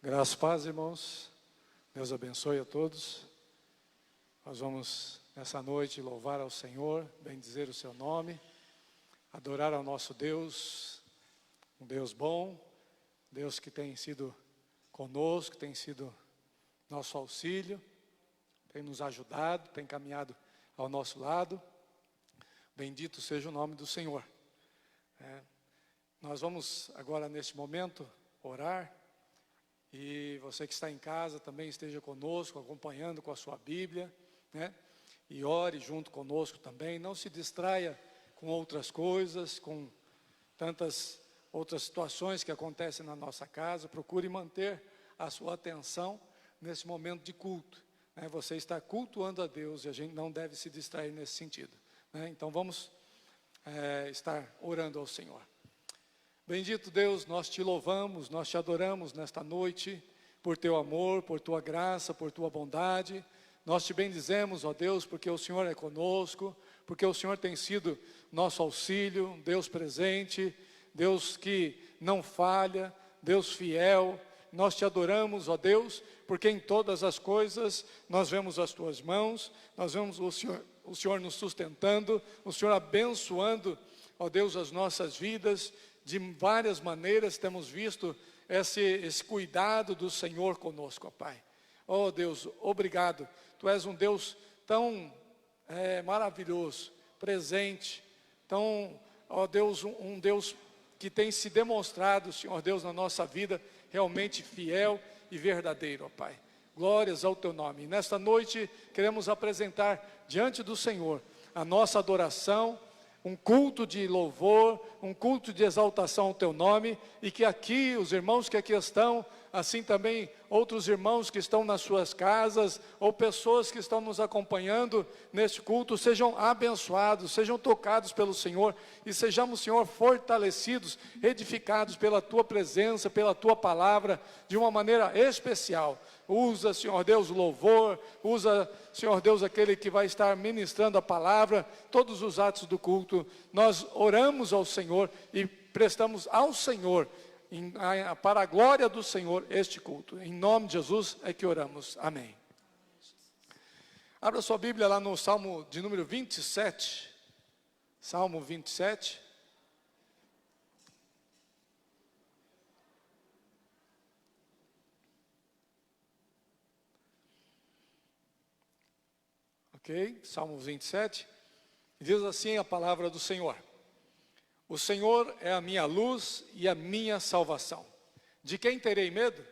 Graças e paz, irmãos. Deus abençoe a todos. Nós vamos, nessa noite, louvar ao Senhor, bendizer o seu nome, adorar ao nosso Deus, um Deus bom, Deus que tem sido conosco, tem sido nosso auxílio, tem nos ajudado, tem caminhado ao nosso lado. Bendito seja o nome do Senhor. Nós vamos agora, neste momento, orar. E você que está em casa também esteja conosco, acompanhando com a sua Bíblia, né? E ore junto conosco também. Não se distraia com outras coisas, com tantas outras situações que acontecem na nossa casa. Procure manter a sua atenção nesse momento de culto, né? Você está cultuando a Deus e a gente não deve se distrair nesse sentido, né? Então vamos estar orando ao Senhor. Bendito Deus, nós te louvamos, nós te adoramos nesta noite, por teu amor, por tua graça, por tua bondade. Nós te bendizemos, ó Deus, porque o Senhor é conosco, porque o Senhor tem sido nosso auxílio, Deus presente, Deus que não falha, Deus fiel. Nós te adoramos, ó Deus, porque em todas as coisas nós vemos as tuas mãos, nós vemos o Senhor nos sustentando, o Senhor abençoando, ó Deus, as nossas vidas. De várias maneiras temos visto esse cuidado do Senhor conosco, ó Pai. Oh Deus, obrigado. Tu és um Deus tão maravilhoso, presente, tão, ó Deus, um Deus que tem se demonstrado, Senhor Deus, na nossa vida, realmente fiel e verdadeiro, ó Pai. Glórias ao teu nome. E nesta noite queremos apresentar diante do Senhor a nossa adoração, um culto de louvor, um culto de exaltação ao teu nome, e que aqui, os irmãos que aqui estão, assim também outros irmãos que estão nas suas casas, ou pessoas que estão nos acompanhando neste culto, sejam abençoados, sejam tocados pelo Senhor, e sejamos, Senhor, fortalecidos, edificados pela tua presença, pela tua palavra, de uma maneira especial. Usa, Senhor Deus, o louvor, usa, Senhor Deus, aquele que vai estar ministrando a palavra, todos os atos do culto. Nós oramos ao Senhor e prestamos ao Senhor, para a glória do Senhor, este culto. Em nome de Jesus é que oramos. Amém. Abra sua Bíblia lá no Salmo de número 27. Salmo 27. Ok, Salmo 27, diz assim a palavra do Senhor: o Senhor é a minha luz e a minha salvação. De quem terei medo?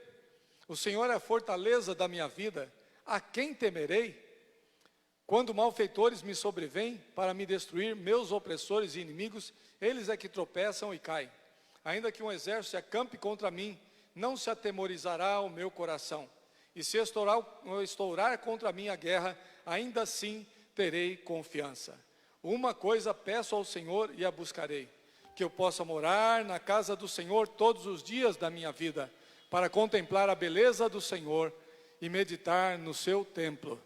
O Senhor é a fortaleza da minha vida. A quem temerei? Quando malfeitores me sobrevêm para me destruir, meus opressores e inimigos, eles é que tropeçam e caem. Ainda que um exército se acampe contra mim, não se atemorizará o meu coração. E se estourar contra mim a guerra, ainda assim terei confiança. Uma coisa peço ao Senhor e a buscarei: que eu possa morar na casa do Senhor todos os dias da minha vida, para contemplar a beleza do Senhor e meditar no seu templo.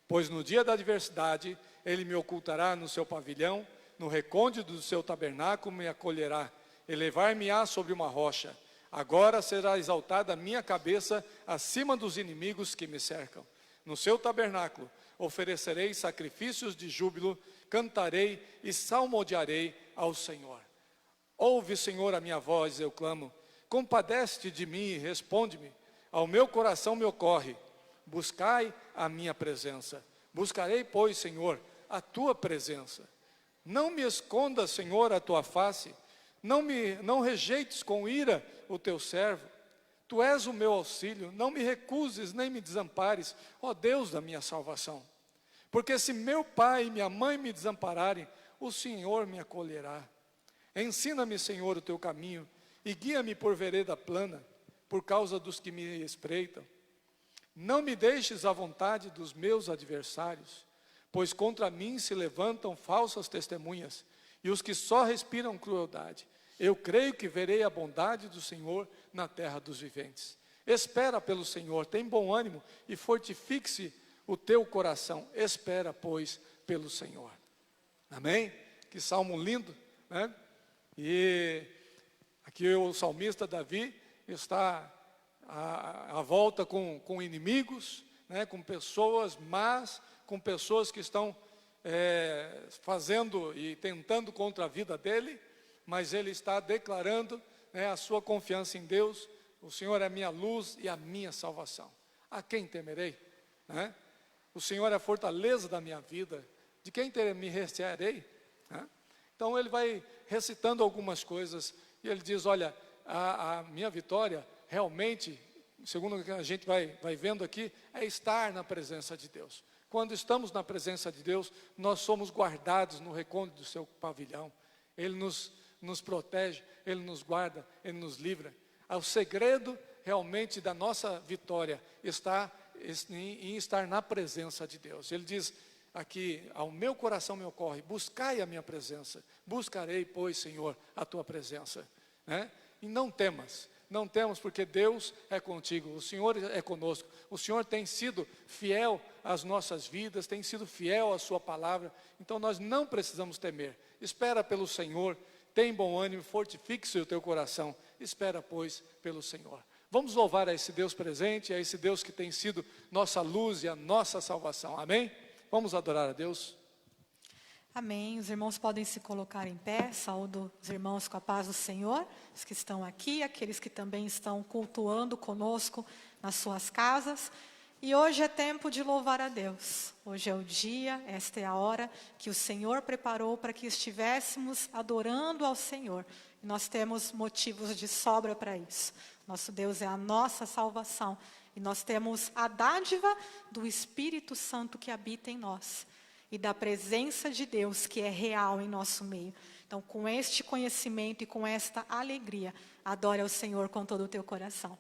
Pois no dia da adversidade, Ele me ocultará no seu pavilhão, no recôndito do seu tabernáculo me acolherá, elevar-me-á sobre uma rocha. Agora será exaltada a minha cabeça acima dos inimigos que me cercam. No seu tabernáculo oferecerei sacrifícios de júbilo, cantarei e salmodiarei ao Senhor. Ouve, Senhor, a minha voz, eu clamo. Compadece-te de mim e responde-me. Ao meu coração me ocorre. Buscai a minha presença. Buscarei, pois, Senhor, a tua presença. Não me esconda, Senhor, a tua face. Não rejeites com ira o teu servo. Tu és o meu auxílio, não me recuses nem me desampares, ó Deus da minha salvação. Porque se meu pai e minha mãe me desampararem, o Senhor me acolherá. Ensina-me, Senhor, o teu caminho, e guia-me por vereda plana, por causa dos que me espreitam. Não me deixes à vontade dos meus adversários, pois contra mim se levantam falsas testemunhas, e os que só respiram crueldade. Eu creio que verei a bondade do Senhor na terra dos viventes. Espera pelo Senhor, tem bom ânimo e fortifique-se o teu coração. Espera, pois, pelo Senhor. Amém? Que salmo lindo, né? E aqui o salmista Davi está a volta com inimigos, né, com pessoas más, com pessoas que estão fazendo e tentando contra a vida dele, mas ele está declarando, né, a sua confiança em Deus. O Senhor é a minha luz e a minha salvação. A quem temerei? Né? O Senhor é a fortaleza da minha vida. De quem me recearei? Né? Então ele vai recitando algumas coisas e ele diz, olha, a minha vitória realmente, segundo o que a gente vai vendo aqui, é estar na presença de Deus. Quando estamos na presença de Deus, nós somos guardados no recôndito do seu pavilhão. Ele nos protege, Ele nos guarda, Ele nos livra. O segredo realmente da nossa vitória está em estar na presença de Deus. Ele diz aqui, ao meu coração me ocorre, buscai a minha presença, buscarei, pois, Senhor, a tua presença. Né? E não temas porque Deus é contigo, o Senhor é conosco, o Senhor tem sido fiel às nossas vidas, tem sido fiel à sua palavra, então nós não precisamos temer. Espera pelo Senhor, tem bom ânimo, fortifique-se o teu coração, espera, pois, pelo Senhor. Vamos louvar a esse Deus presente, a esse Deus que tem sido nossa luz e a nossa salvação, amém? Vamos adorar a Deus. Amém. Os irmãos podem se colocar em pé. Saúdo os irmãos com a paz do Senhor, os que estão aqui, aqueles que também estão cultuando conosco nas suas casas. E hoje é tempo de louvar a Deus. Hoje é o dia, esta é a hora que o Senhor preparou para que estivéssemos adorando ao Senhor. E nós temos motivos de sobra para isso. Nosso Deus é a nossa salvação. E nós temos a dádiva do Espírito Santo que habita em nós. E da presença de Deus que é real em nosso meio. Então, com este conhecimento e com esta alegria, adore ao Senhor com todo o teu coração.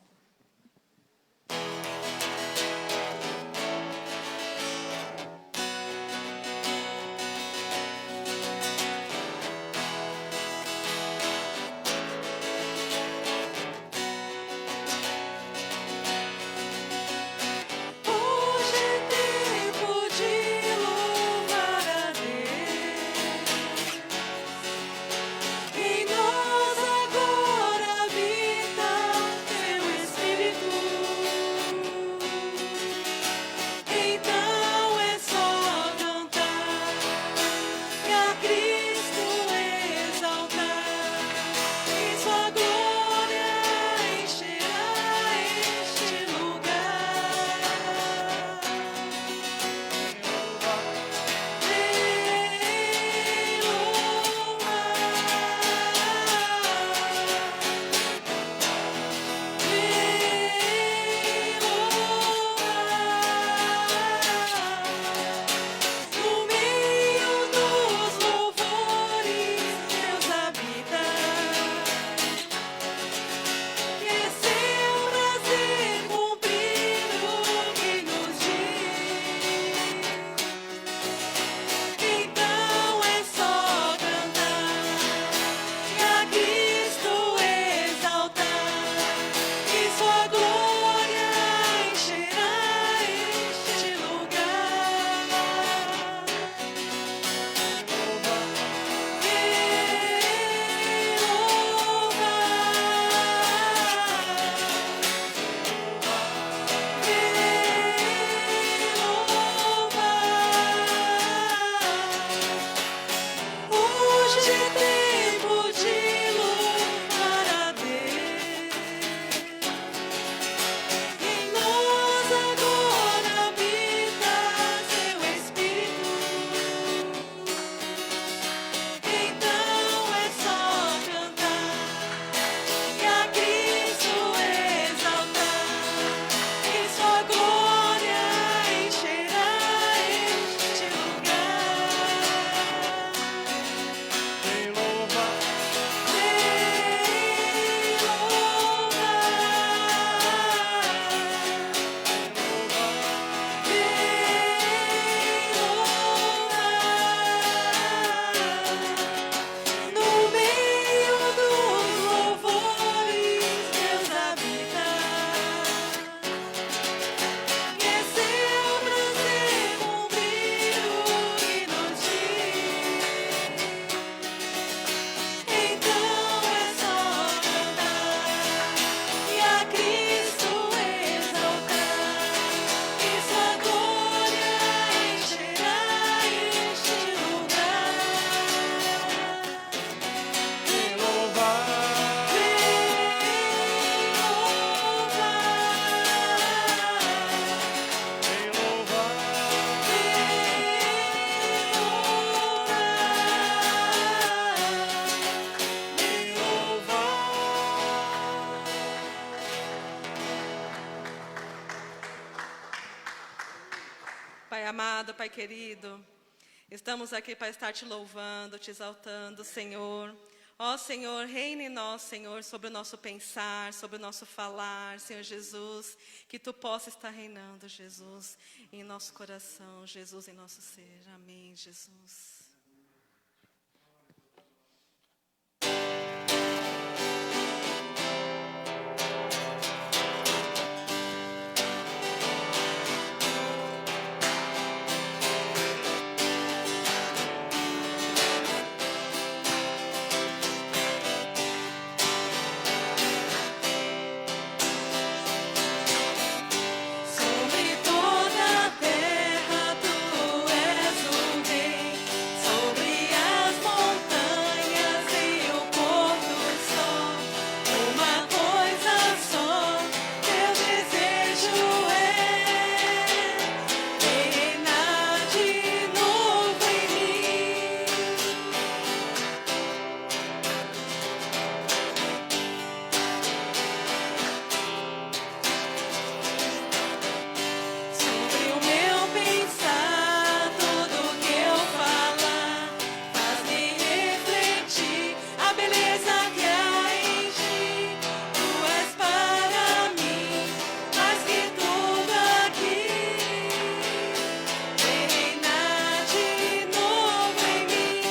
Em nós agora habita teu Espírito. Pai amado, Pai querido, estamos aqui para estar te louvando, te exaltando, Senhor. Ó Senhor, reine em nós, Senhor, sobre o nosso pensar, sobre o nosso falar, Senhor Jesus. Que Tu possa estar reinando, Jesus, em nosso coração, Jesus, em nosso ser. Amém, Jesus. Sobre toda a terra Tu és o Rei, sobre as montanhas e o pôr do sol. Uma coisa só, teu desejo é reinar de novo em mim. Sobre o meu pensar, tudo que eu falar, faz-me refletir a beleza que há em ti. Tu és para mim mais que tudo aqui. Vem reinar de novo em mim,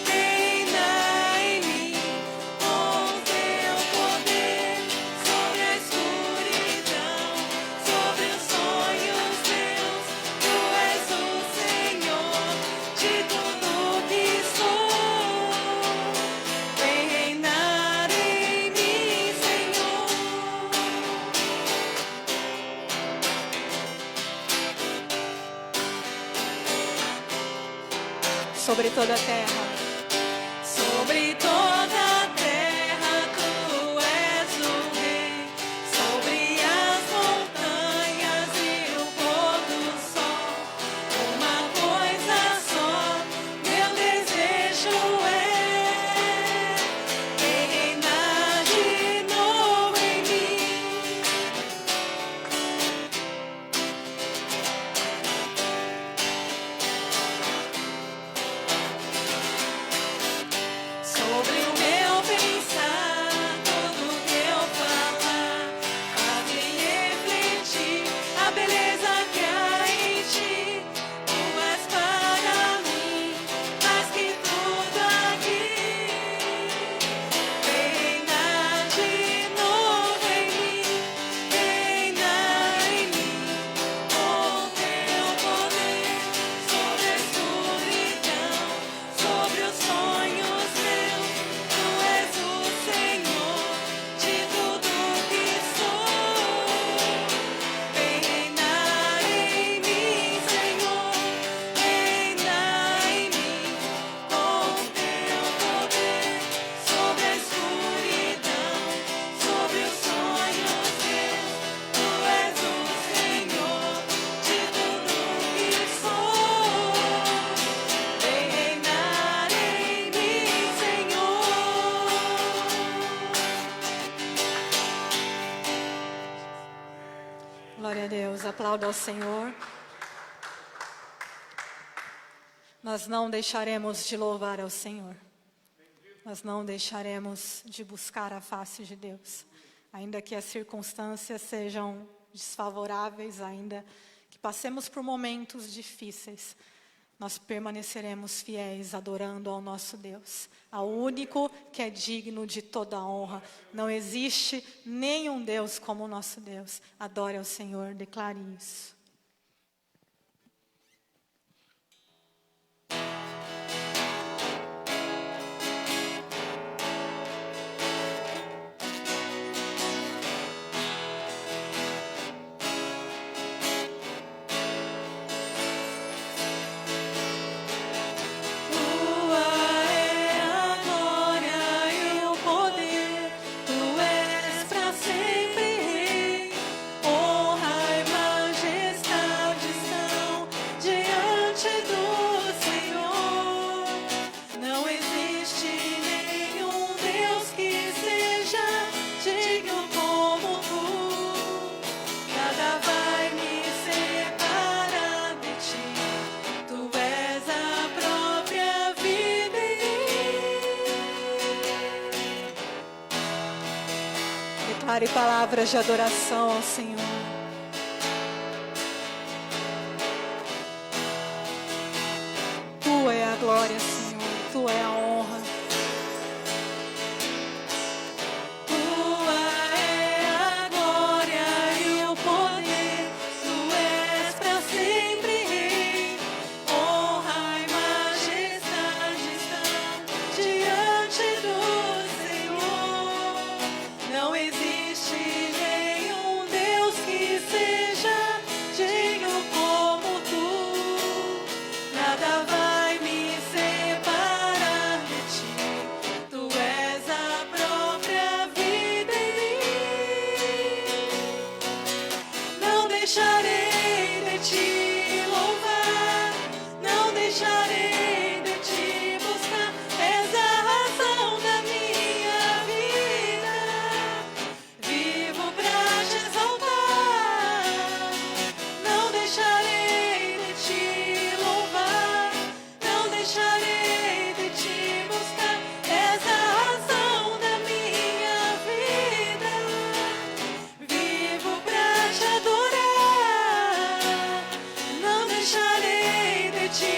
reinar em mim com teu poder sobre a escuridão, sobre os sonhos meus. Tu és o Senhor de tudo que sou. Vem reinar em mim, Senhor. Sobre toda a terra. Sobre toda a terra Tu és o Rei, sobre as montanhas e o pôr do sol. Uma coisa só, meu desejo é reinar de novo em mim. Sobre o meu pensar, tudo que eu falar, faz-me refletir a beleza que há em ti. Tu és para mim mais que tudo aqui. Reinar de novo em mim, reinar em mim com teu poder sobre a escuridão, sobre os sonhos meus. Tu és o Senhor de tudo que sou. Vem reinar em mim, Senhor, reinar em mim com teu poder sobre a escuridão, sobre os sonhos meus. Tu és o Senhor de tudo que sou. Vem reinar em mim, Senhor. Glória a Deus. Aplauda ao Senhor. Nós não deixaremos de louvar ao Senhor. Nós não deixaremos de buscar a face de Deus. Ainda que as circunstâncias sejam desfavoráveis, ainda que passemos por momentos difíceis, nós permaneceremos fiéis adorando ao nosso Deus, ao único que é digno de toda a honra. Não existe nenhum Deus como o nosso Deus. Adore ao Senhor, declare isso. Tua é a glória e o poder, Tu és para sempre Rei. Honra e majestade Declare palavras de adoração ao Senhor. Tua é a glória, Senhor, Tua é a honra. Tua é a glória e o poder, Tu és para sempre Rei. Honra e majestade estão diante do Senhor. Não existe nenhum Deus que seja digno como Tu. Nada vai me separar de Ti. Tu és a própria vida em mim. Não deixarei de Te louvar, não deixarei de Te buscar. És a razão da minha vida. Vivo pra Te exaltar. Não deixarei de Te louvar, não deixarei de Te buscar. És a razão da minha vida. Vivo pra Te adorar. Não deixarei de Te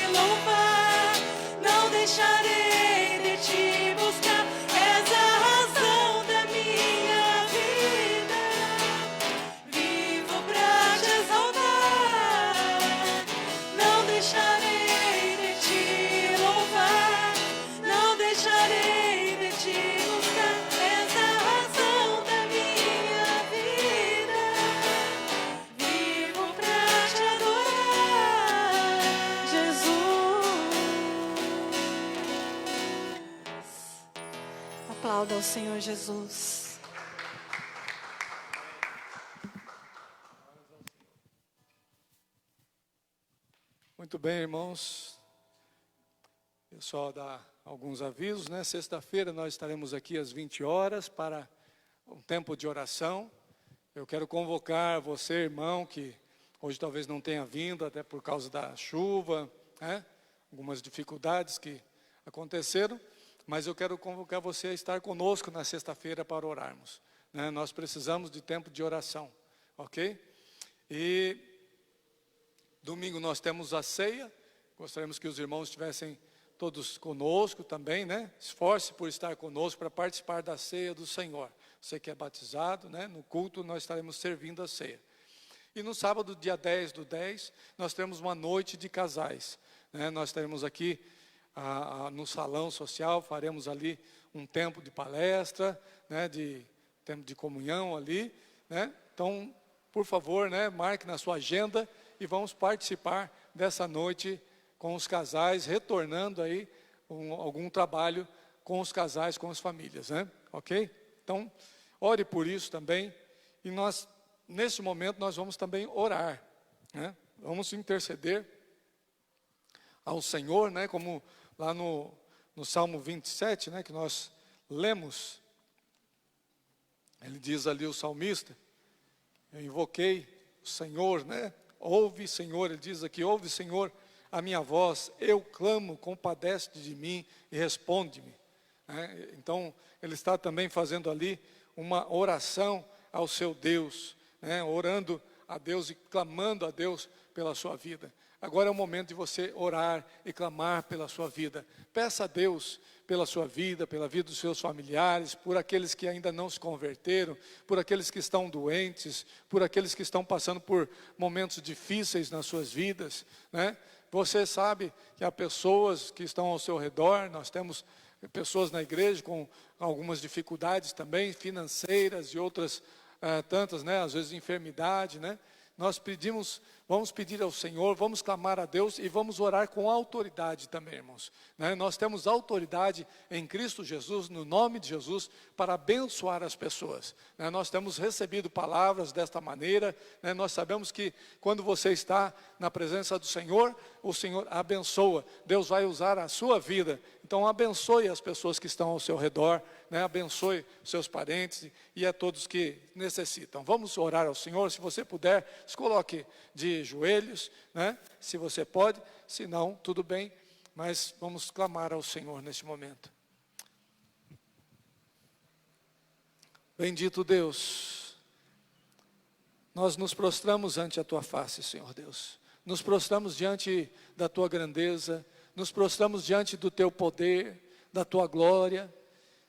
louvar, não deixarei de Te buscar. És a razão da minha vida. Vivo pra Te exaltar. Não deixarei de Te louvar, não deixarei de Te buscar. És a razão da minha vida. Vivo pra Te adorar, Jesus. Aplauda ao Senhor Jesus. Muito bem, irmãos. Eu só dar alguns avisos, né? Sexta-feira nós estaremos aqui às 20 horas para um tempo de oração. Eu quero convocar você, irmão, que hoje talvez não tenha vindo, até por causa da chuva, né? Algumas dificuldades que aconteceram, mas eu quero convocar você a estar conosco na sexta-feira para orarmos, né? Nós precisamos de tempo de oração, ok? E domingo nós temos a ceia. Gostaríamos que os irmãos estivessem todos conosco também, né? Esforce por estar conosco para participar da ceia do Senhor. Você que é batizado, né? No culto nós estaremos servindo a ceia. E no sábado, dia 10/10, nós temos uma noite de casais, né? Nós estaremos aqui no salão social, faremos ali um tempo de palestra, né? De tempo de comunhão ali, né? Então, por favor, né? Marque na sua agenda e vamos participar dessa noite com os casais, retornando aí algum trabalho com os casais, com as famílias, né? Ok? Então, ore por isso também. E nós, nesse momento, nós vamos também orar, né? Vamos interceder ao Senhor, né? Como lá no Salmo 27, né? Que nós lemos. Ele diz ali, o salmista: eu invoquei o Senhor, né? Ouve, Senhor, ele diz aqui, ouve, Senhor, a minha voz, eu clamo, compadece-te de mim e responde-me. Então, ele está também fazendo ali uma oração ao seu Deus, né? Orando a Deus e clamando a Deus pela sua vida. Agora é o momento de você orar e clamar pela sua vida. Peça a Deus pela sua vida, pela vida dos seus familiares, por aqueles que ainda não se converteram, por aqueles que estão doentes, por aqueles que estão passando por momentos difíceis nas suas vidas, né? Você sabe que há pessoas que estão ao seu redor, nós temos pessoas na igreja com algumas dificuldades também, financeiras e outras tantas, né? Às vezes enfermidade, né? Nós vamos pedir ao Senhor, vamos clamar a Deus e vamos orar com autoridade também, irmãos, né? Nós temos autoridade em Cristo Jesus, no nome de Jesus, para abençoar as pessoas, né? Nós temos recebido palavras desta maneira, né? Nós sabemos que quando você está na presença do Senhor, o Senhor abençoa, Deus vai usar a sua vida. Então abençoe as pessoas que estão ao seu redor, né? Abençoe seus parentes e a todos que necessitam. Vamos orar ao Senhor. Se você puder, se coloque de joelhos, né? Se você pode, se não, tudo bem, mas vamos clamar ao Senhor neste momento. Bendito Deus, nós nos prostramos ante a Tua face, Senhor Deus. Nos prostramos diante da Tua grandeza, nos prostramos diante do Teu poder, da Tua glória,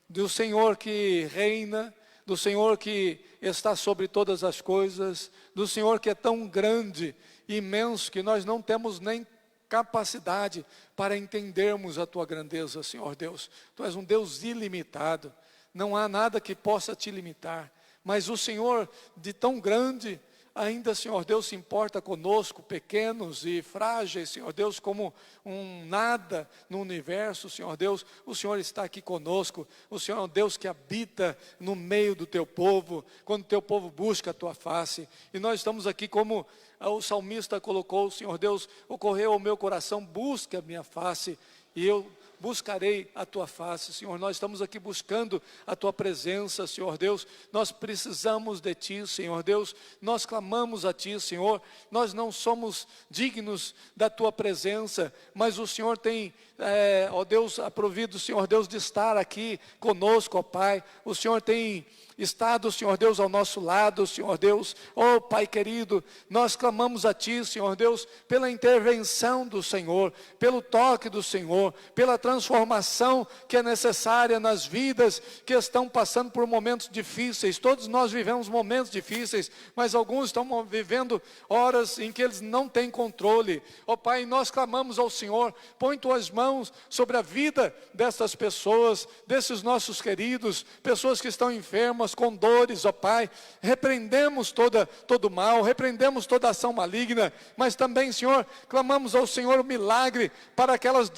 do Senhor que reina, do Senhor que está sobre todas as coisas, do Senhor que é tão grande, imenso, que nós não temos nem capacidade para entendermos a Tua grandeza, Senhor Deus. Tu és um Deus ilimitado, não há nada que possa te limitar, mas o Senhor de tão grande, ainda, Senhor Deus, se importa conosco, pequenos e frágeis, Senhor Deus, como um nada no universo, Senhor Deus. O Senhor está aqui conosco, o Senhor é um Deus que habita no meio do Teu povo, quando o Teu povo busca a Tua face, e nós estamos aqui como o salmista colocou, Senhor Deus, ocorreu ao meu coração, busca a minha face, e eu buscarei a Tua face, Senhor. Nós estamos aqui buscando a Tua presença, Senhor Deus. Nós precisamos de Ti, Senhor Deus. Nós clamamos a Ti, Senhor. Nós não somos dignos da Tua presença, mas o Senhor tem, ó Deus, aprovido, Senhor Deus, de estar aqui conosco, ó Pai. O Senhor tem estado, Senhor Deus, ao nosso lado, Senhor Deus. Oh Pai querido, nós clamamos a Ti, Senhor Deus, pela intervenção do Senhor, pelo toque do Senhor, pela transformação que é necessária nas vidas que estão passando por momentos difíceis. Todos nós vivemos momentos difíceis, mas alguns estão vivendo horas em que eles não têm controle. Oh Pai, nós clamamos ao Senhor, põe Tuas mãos sobre a vida dessas pessoas, desses nossos queridos, pessoas que estão enfermas, com dores, ó Pai. Repreendemos todo mal, repreendemos toda ação maligna, mas também, Senhor, clamamos ao Senhor o milagre para aquelas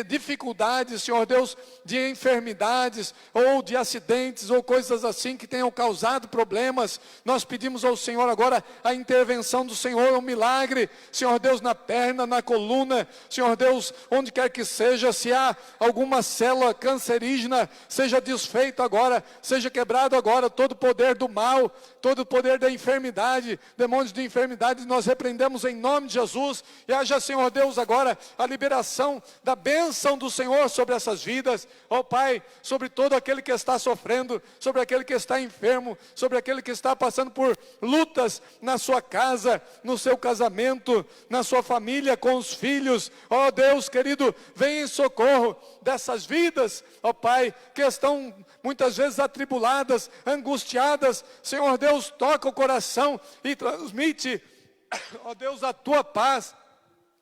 dificuldades, Senhor Deus, de enfermidades, ou de acidentes, ou coisas assim que tenham causado problemas. Nós pedimos ao Senhor agora a intervenção do Senhor, um milagre, Senhor Deus, na perna, na coluna, Senhor Deus, onde quer que seja, se há alguma célula cancerígena, seja desfeito agora, seja quebrado agora todo o poder do mal, todo o poder da enfermidade, demônios de enfermidade, nós repreendemos em nome de Jesus. E haja, Senhor Deus, agora a liberação da bênção do Senhor sobre essas vidas, ó Pai, sobre todo aquele que está sofrendo, sobre aquele que está enfermo, sobre aquele que está passando por lutas na sua casa, no seu casamento, na sua família, com os filhos. Ó Deus querido, vem em socorro dessas vidas, ó Pai, que estão muitas vezes atribuladas, angustiadas. Senhor Deus, toca o coração e transmite, ó Deus, a Tua paz,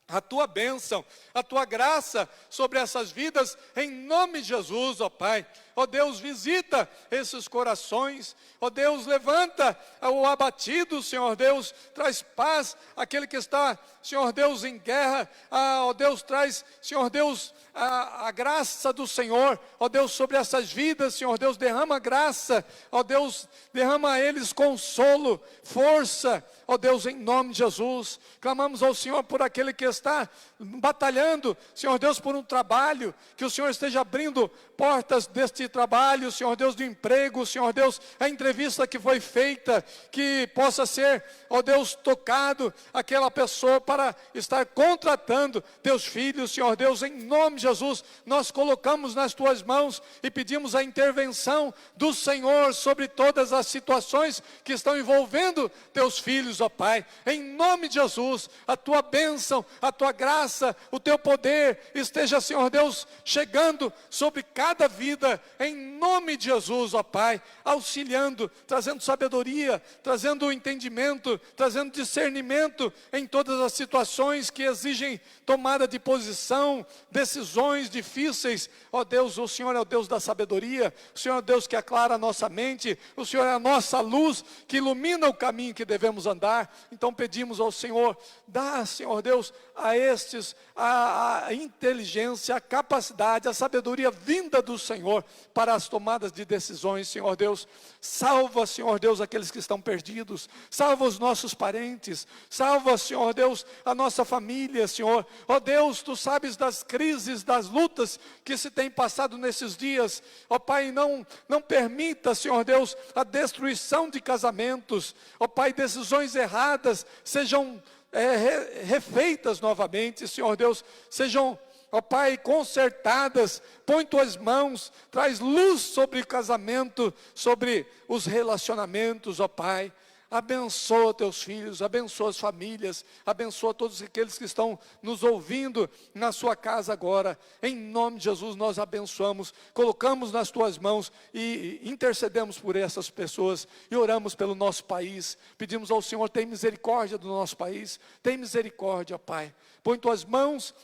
a Tua bênção, a Tua graça sobre essas vidas, em nome de Jesus, ó Pai. Ó Deus, visita esses corações, ó Deus, levanta o abatido, Senhor Deus, traz paz àquele que está, Senhor Deus, em guerra. Ó Deus, traz, Senhor Deus, a graça do Senhor, ó Deus, sobre essas vidas, Senhor Deus, derrama graça, ó Deus, derrama a eles consolo, força, ó Deus, em nome de Jesus. Clamamos ao Senhor por aquele que está batalhando, Senhor Deus, por um trabalho, que o Senhor esteja abrindo portas deste trabalho, Senhor Deus, do emprego, Senhor Deus, a entrevista que foi feita, que possa ser, ó Deus, tocado aquela pessoa para estar contratando Teus filhos, Senhor Deus, em nome de Jesus. Nós colocamos nas Tuas mãos e pedimos a intervenção do Senhor sobre todas as situações que estão envolvendo Teus filhos, ó Pai, em nome de Jesus. A Tua bênção, a Tua graça, o Teu poder esteja, Senhor Deus, chegando sobre cada vida, em nome de Jesus, ó Pai, auxiliando, trazendo sabedoria, trazendo entendimento, trazendo discernimento em todas as situações que exigem tomada de posição, decisões difíceis. Ó Deus, o Senhor é o Deus da sabedoria, o Senhor é o Deus que aclara a nossa mente, o Senhor é a nossa luz que ilumina o caminho que devemos andar. Então pedimos ao Senhor, dá, Senhor Deus, a estes a inteligência, a capacidade, a sabedoria vinda do Senhor para as tomadas de decisões, Senhor Deus. Salva, Senhor Deus, aqueles que estão perdidos, salva os nossos parentes, salva, Senhor Deus, a nossa família, Senhor. Ó Deus, Tu sabes das crises, das lutas que se tem passado nesses dias. Ó Pai, não permita, Senhor Deus, a destruição de casamentos. Ó Pai, decisões erradas sejam refeitas novamente, Senhor Deus, sejam ó Pai, consertadas. Põe tuas mãos, traz luz sobre o casamento, sobre os relacionamentos, ó Pai. Abençoa teus filhos, abençoa as famílias, abençoa todos aqueles que estão nos ouvindo na sua casa agora. Em nome de Jesus nós abençoamos, colocamos nas tuas mãos e intercedemos por essas pessoas e oramos pelo nosso país. Pedimos ao Senhor, tem misericórdia do nosso país, tem misericórdia, Pai. Põe tuas mãos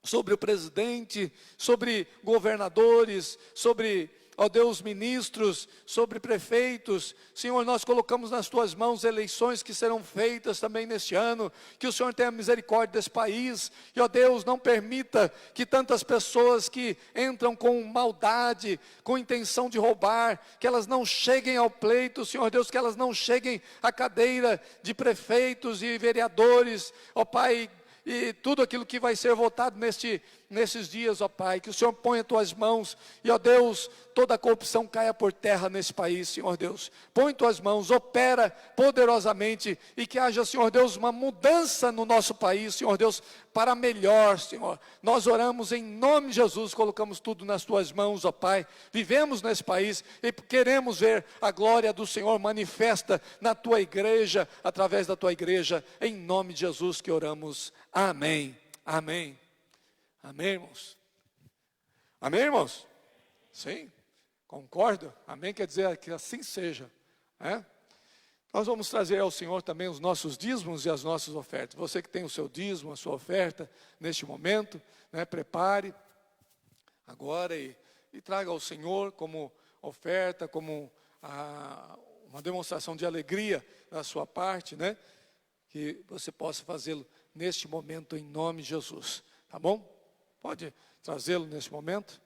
sobre o presidente, sobre governadores, sobre, ó Deus, ministros, sobre prefeitos. Senhor, nós colocamos nas tuas mãos eleições que serão feitas também neste ano, que o Senhor tenha misericórdia desse país, e ó Deus, não permita que tantas pessoas que entram com maldade, com intenção de roubar, que elas não cheguem ao pleito, Senhor Deus, que elas não cheguem à cadeira de prefeitos e vereadores, ó Pai, e tudo aquilo que vai ser votado nesses dias, ó Pai, que o Senhor ponha as tuas mãos, e ó Deus, toda a corrupção caia por terra nesse país, Senhor Deus. Põe tuas mãos, opera poderosamente, e que haja, Senhor Deus, uma mudança no nosso país, Senhor Deus, para melhor, Senhor. Nós oramos em nome de Jesus, colocamos tudo nas tuas mãos, ó Pai. Vivemos nesse país e queremos ver a glória do Senhor manifesta na tua igreja, através da tua igreja, em nome de Jesus que oramos. Amém, amém, amém, irmãos, amém, irmãos, sim, concordo, amém, quer dizer que assim seja, né? Nós vamos trazer ao Senhor também os nossos dízimos e as nossas ofertas. Você que tem o seu dízimo, a sua oferta, neste momento, né, prepare agora e traga ao Senhor como oferta, como uma demonstração de alegria da sua parte, né, que você possa fazê-lo neste momento, em nome de Jesus, tá bom? Pode trazê-lo neste momento.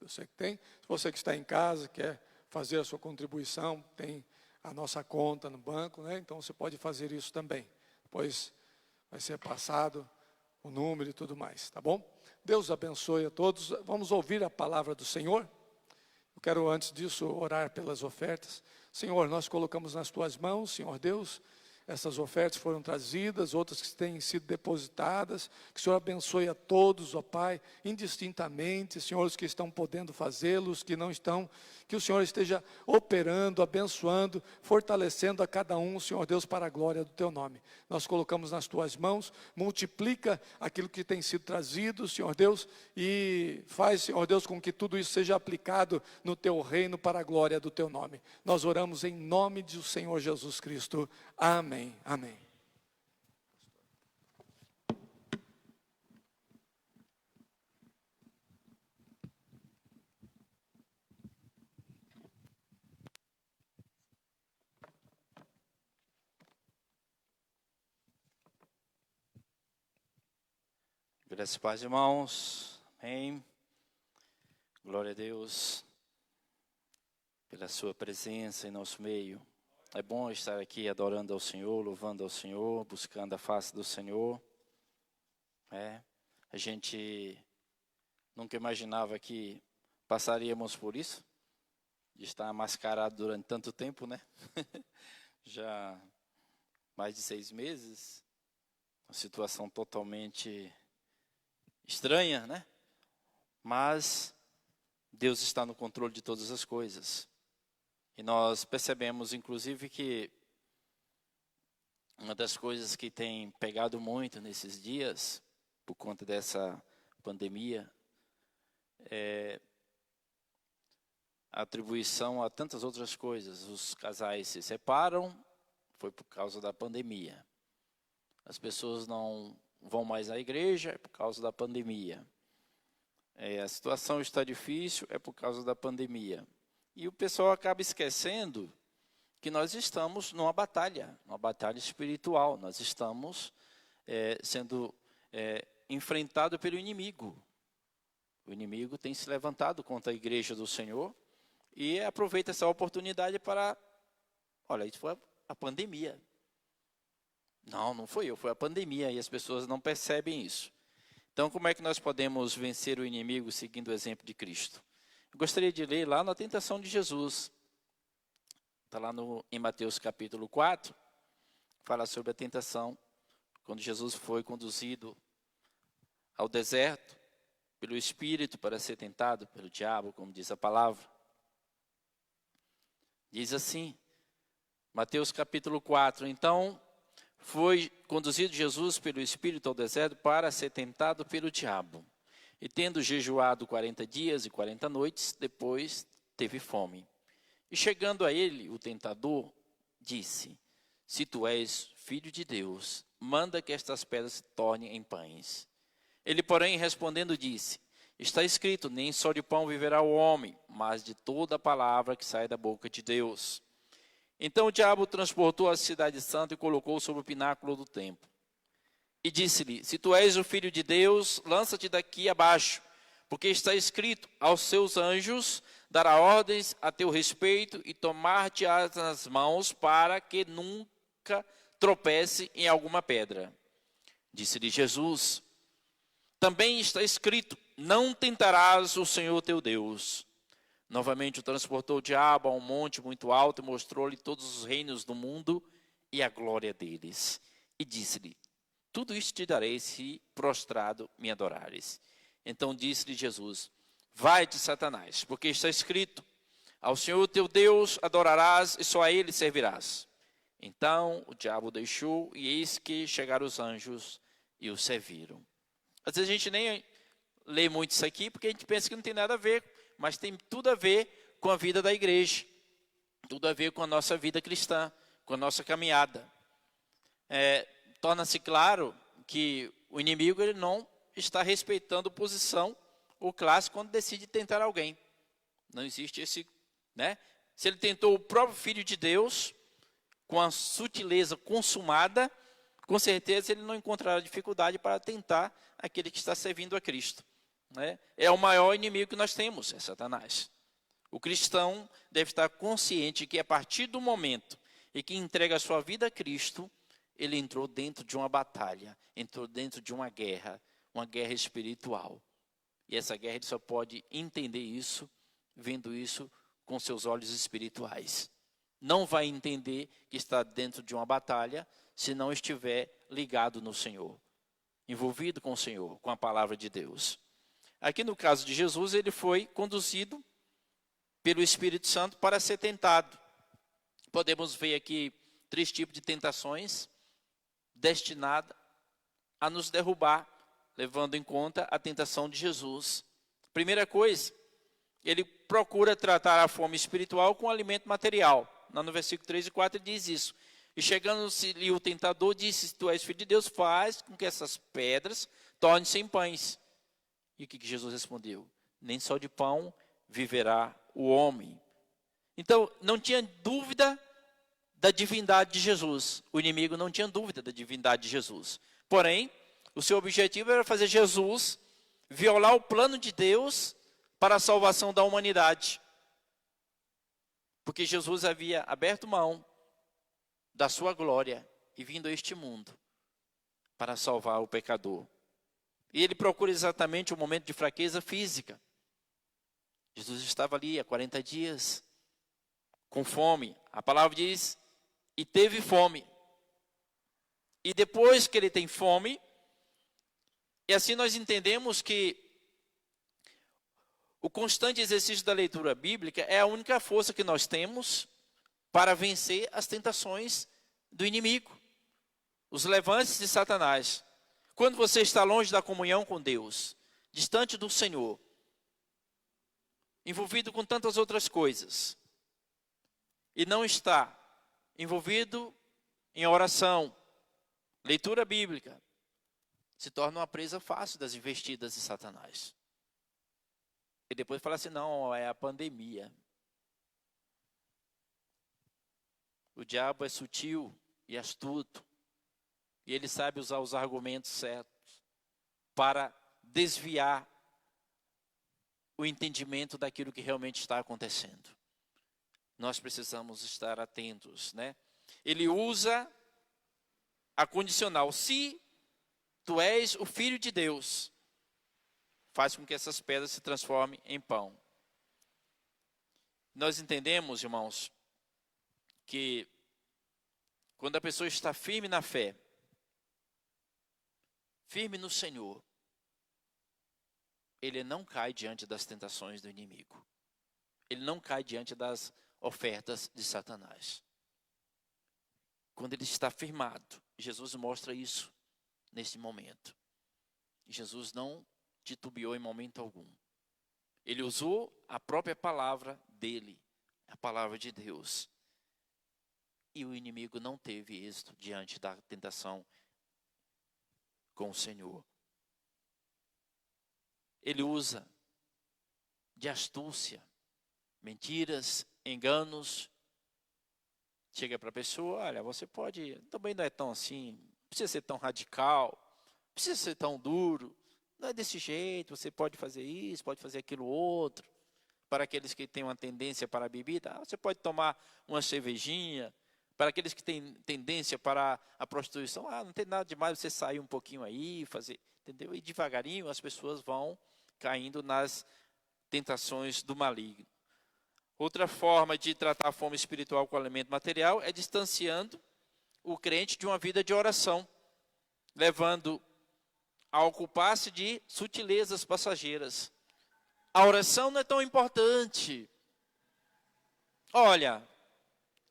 Você que tem, se você que está em casa, quer fazer a sua contribuição, tem a nossa conta no banco, né? Então você pode fazer isso também. Depois vai ser passado o número e tudo mais, tá bom? Deus abençoe a todos. Vamos ouvir a palavra do Senhor. Eu quero antes disso orar pelas ofertas. Senhor, nós colocamos nas tuas mãos, Senhor Deus, essas ofertas foram trazidas, outras que têm sido depositadas, que o Senhor abençoe a todos, ó Pai, indistintamente, Senhor, os que estão podendo fazê-lo, os que não estão, que o Senhor esteja operando, abençoando, fortalecendo a cada um, Senhor Deus, para a glória do Teu nome. Nós colocamos nas Tuas mãos, multiplica aquilo que tem sido trazido, Senhor Deus, e faz, Senhor Deus, com que tudo isso seja aplicado no Teu reino para a glória do Teu nome. Nós oramos em nome do Senhor Jesus Cristo. Amém, amém. Graças e paz, irmãos. Amém. Glória a Deus pela sua presença em nosso meio. É bom estar aqui adorando ao Senhor, louvando ao Senhor, buscando a face do Senhor. A gente nunca imaginava que passaríamos por isso, de estar mascarado durante tanto tempo, né? Já mais de 6 meses, uma situação totalmente estranha, né? Mas Deus está no controle de todas as coisas. E nós percebemos, inclusive, que uma das coisas que tem pegado muito nesses dias, por conta dessa pandemia, é a atribuição a tantas outras coisas. Os casais se separam, foi por causa da pandemia. As pessoas não vão mais à igreja, é por causa da pandemia. A situação está difícil, é por causa da pandemia. E o pessoal acaba esquecendo que nós estamos numa batalha espiritual. Nós estamos sendo enfrentados pelo inimigo. O inimigo tem se levantado contra a igreja do Senhor e aproveita essa oportunidade para... Olha, isso foi a pandemia. Não foi eu, foi a pandemia, e as pessoas não percebem isso. Então, como é que nós podemos vencer o inimigo seguindo o exemplo de Cristo? Eu gostaria de ler lá na tentação de Jesus. Está lá em Mateus capítulo 4, fala sobre a tentação, quando Jesus foi conduzido ao deserto pelo Espírito para ser tentado pelo diabo, como diz a palavra. Diz assim, Mateus capítulo 4, então foi conduzido Jesus pelo Espírito ao deserto para ser tentado pelo diabo. E tendo jejuado 40 dias e 40 noites, depois teve fome. E chegando a ele, o tentador disse, se tu és filho de Deus, manda que estas pedras se tornem em pães. Ele, porém, respondendo, disse, está escrito, nem só de pão viverá o homem, mas de toda a palavra que sai da boca de Deus. Então o diabo o transportou à cidade santa e colocou sobre o pináculo do templo. E disse-lhe, se tu és o filho de Deus, lança-te daqui abaixo, porque está escrito, aos seus anjos dará ordens a teu respeito e tomar-te-ás nas mãos para que nunca tropece em alguma pedra. Disse-lhe Jesus, também está escrito, não tentarás o Senhor teu Deus. Novamente o transportou o diabo a um monte muito alto e mostrou-lhe todos os reinos do mundo e a glória deles. E disse-lhe, tudo isto te darei se prostrado me adorares. Então disse-lhe Jesus, vai-te, Satanás, porque está escrito, ao Senhor teu Deus adorarás e só a ele servirás. Então o diabo deixou e eis que chegaram os anjos e o serviram. Às vezes a gente nem lê muito isso aqui porque a gente pensa que não tem nada a ver, mas tem tudo a ver com a vida da igreja, tudo a ver com a nossa vida cristã, com a nossa caminhada. Torna-se claro que o inimigo ele não está respeitando posição ou classe quando decide tentar alguém. Não existe esse, né? Se ele tentou o próprio Filho de Deus, com a sutileza consumada, com certeza ele não encontrará dificuldade para tentar aquele que está servindo a Cristo. Né? É o maior inimigo que nós temos, é Satanás. O cristão deve estar consciente que a partir do momento em que entrega a sua vida a Cristo, ele entrou dentro de uma batalha, entrou dentro de uma guerra espiritual. E essa guerra ele só pode entender isso, vendo isso com seus olhos espirituais. Não vai entender que está dentro de uma batalha se não estiver ligado no Senhor, envolvido com o Senhor, com a palavra de Deus. Aqui no caso de Jesus, ele foi conduzido pelo Espírito Santo para ser tentado. Podemos ver aqui 3 tipos de tentações destinadas a nos derrubar, levando em conta a tentação de Jesus. Primeira coisa, ele procura tratar a fome espiritual com alimento material. No versículo 3 e 4 ele diz isso. E chegando-se-lhe o tentador, disse, se tu és filho de Deus, faz com que essas pedras tornem-se em pães. E o que Jesus respondeu? Nem só de pão viverá o homem. Então, não tinha dúvida da divindade de Jesus. O inimigo não tinha dúvida da divindade de Jesus. Porém, o seu objetivo era fazer Jesus violar o plano de Deus para a salvação da humanidade. Porque Jesus havia aberto mão da sua glória e vindo a este mundo para salvar o pecador. E ele procura exatamente o momento de fraqueza física. Jesus estava ali há 40 dias, com fome. A palavra diz, e teve fome. E depois que ele tem fome, e assim nós entendemos que o constante exercício da leitura bíblica é a única força que nós temos para vencer as tentações do inimigo, os levantes de Satanás. Quando você está longe da comunhão com Deus, distante do Senhor, envolvido com tantas outras coisas, e não está envolvido em oração, leitura bíblica, se torna uma presa fácil das investidas de Satanás. E depois fala assim, não, é a pandemia. O diabo é sutil e astuto. E ele sabe usar os argumentos certos para desviar o entendimento daquilo que realmente está acontecendo. Nós precisamos estar atentos, né? Ele usa a condicional, se tu és o Filho de Deus, faz com que essas pedras se transformem em pão. Nós entendemos, irmãos, que quando a pessoa está firme na fé, firme no Senhor, ele não cai diante das tentações do inimigo. Ele não cai diante das ofertas de Satanás. Quando ele está firmado, Jesus mostra isso nesse momento. Jesus não titubeou em momento algum. Ele usou a própria palavra dele, a palavra de Deus. E o inimigo não teve êxito diante da tentação com o Senhor. Ele usa de astúcia, mentiras, enganos. Chega para a pessoa, olha, você pode, também não é tão assim, não precisa ser tão radical, não precisa ser tão duro, não é desse jeito, você pode fazer isso, pode fazer aquilo outro. Para aqueles que têm uma tendência para a bebida, você pode tomar uma cervejinha. Para aqueles que têm tendência para a prostituição, não tem nada demais você sair um pouquinho aí, fazer, entendeu? E devagarinho as pessoas vão caindo nas tentações do maligno. Outra forma de tratar a fome espiritual com o alimento material é distanciando o crente de uma vida de oração, levando a ocupar-se de sutilezas passageiras. A oração não é tão importante. Olha,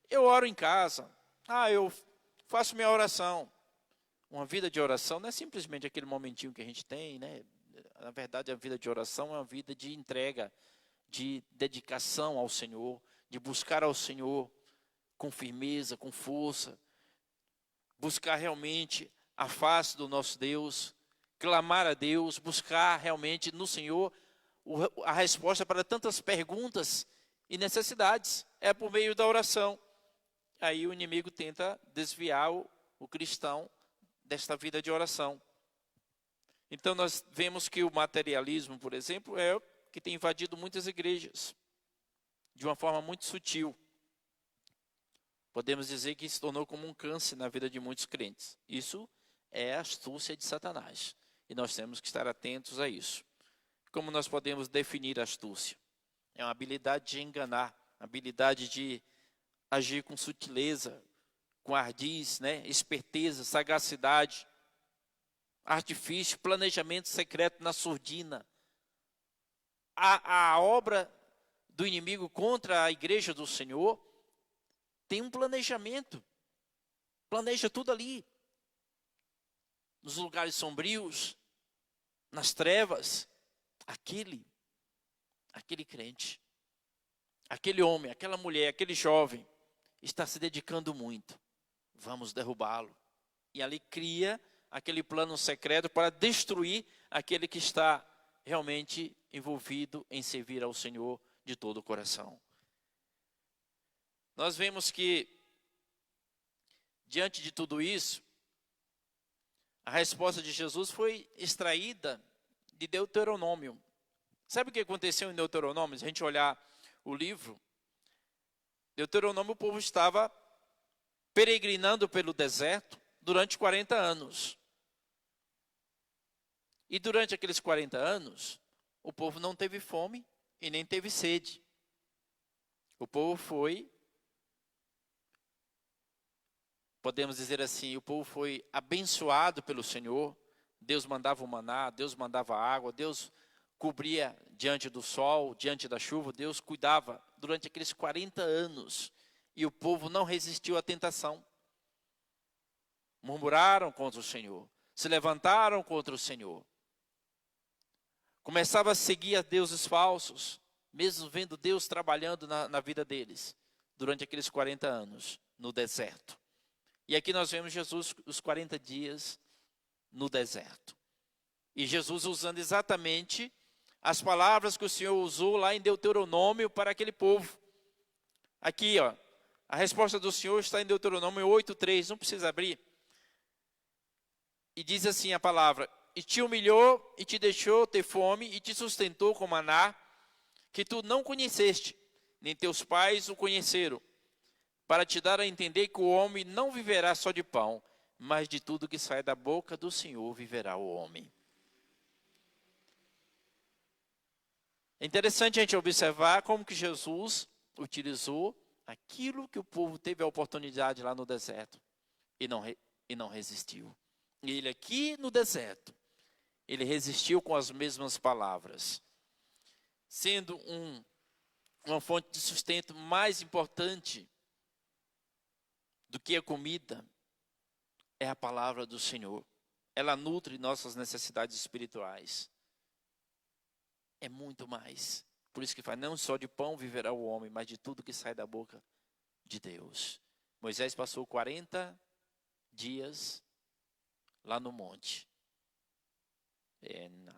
eu oro em casa. Eu faço minha oração. Uma vida de oração não é simplesmente aquele momentinho que a gente tem, né? Na verdade, a vida de oração é uma vida de entrega, de dedicação ao Senhor, de buscar ao Senhor com firmeza, com força. Buscar realmente a face do nosso Deus, clamar a Deus, buscar realmente no Senhor a resposta para tantas perguntas e necessidades. É por meio da oração. Aí o inimigo tenta desviar o cristão desta vida de oração. Então nós vemos que o materialismo, por exemplo, é o que tem invadido muitas igrejas, de uma forma muito sutil. Podemos dizer que se tornou como um câncer na vida de muitos crentes. Isso é a astúcia de Satanás. E nós temos que estar atentos a isso. Como nós podemos definir a astúcia? É uma habilidade de enganar, habilidade de agir com sutileza, com ardiz, esperteza, sagacidade, artifício, planejamento secreto na surdina. A obra do inimigo contra a igreja do Senhor tem um planejamento. Planeja tudo ali. Nos lugares sombrios, nas trevas, aquele crente, aquele homem, aquela mulher, aquele jovem, está se dedicando muito. Vamos derrubá-lo. E ali cria aquele plano secreto para destruir aquele que está realmente envolvido em servir ao Senhor de todo o coração. Nós vemos que, diante de tudo isso, a resposta de Jesus foi extraída de Deuteronômio. Sabe o que aconteceu em Deuteronômio? Se a gente olhar o livro, Deuteronômio, o povo estava peregrinando pelo deserto durante 40 anos. E durante aqueles 40 anos, o povo não teve fome e nem teve sede. O povo foi, podemos dizer assim, o povo foi abençoado pelo Senhor. Deus mandava o maná, Deus mandava a água, Deus cobria diante do sol, diante da chuva, Deus cuidava durante aqueles 40 anos. E o povo não resistiu à tentação. Murmuraram contra o Senhor, se levantaram contra o Senhor. Começava a seguir a deuses falsos, mesmo vendo Deus trabalhando na vida deles, durante aqueles 40 anos, no deserto. E aqui nós vemos Jesus, os 40 dias no deserto. E Jesus usando exatamente as palavras que o Senhor usou lá em Deuteronômio para aquele povo. Aqui, a resposta do Senhor está em Deuteronômio 8:3, não precisa abrir. E diz assim a palavra: e te humilhou e te deixou ter fome e te sustentou com maná, que tu não conheceste, nem teus pais o conheceram, para te dar a entender que o homem não viverá só de pão, mas de tudo que sai da boca do Senhor viverá o homem. É interessante a gente observar como que Jesus utilizou aquilo que o povo teve a oportunidade lá no deserto e não resistiu. E ele aqui no deserto, ele resistiu com as mesmas palavras. Sendo uma fonte de sustento mais importante do que a comida, é a palavra do Senhor. Ela nutre nossas necessidades espirituais. É muito mais. Por isso que fala, não só de pão viverá o homem, mas de tudo que sai da boca de Deus. Moisés passou 40 dias lá no monte.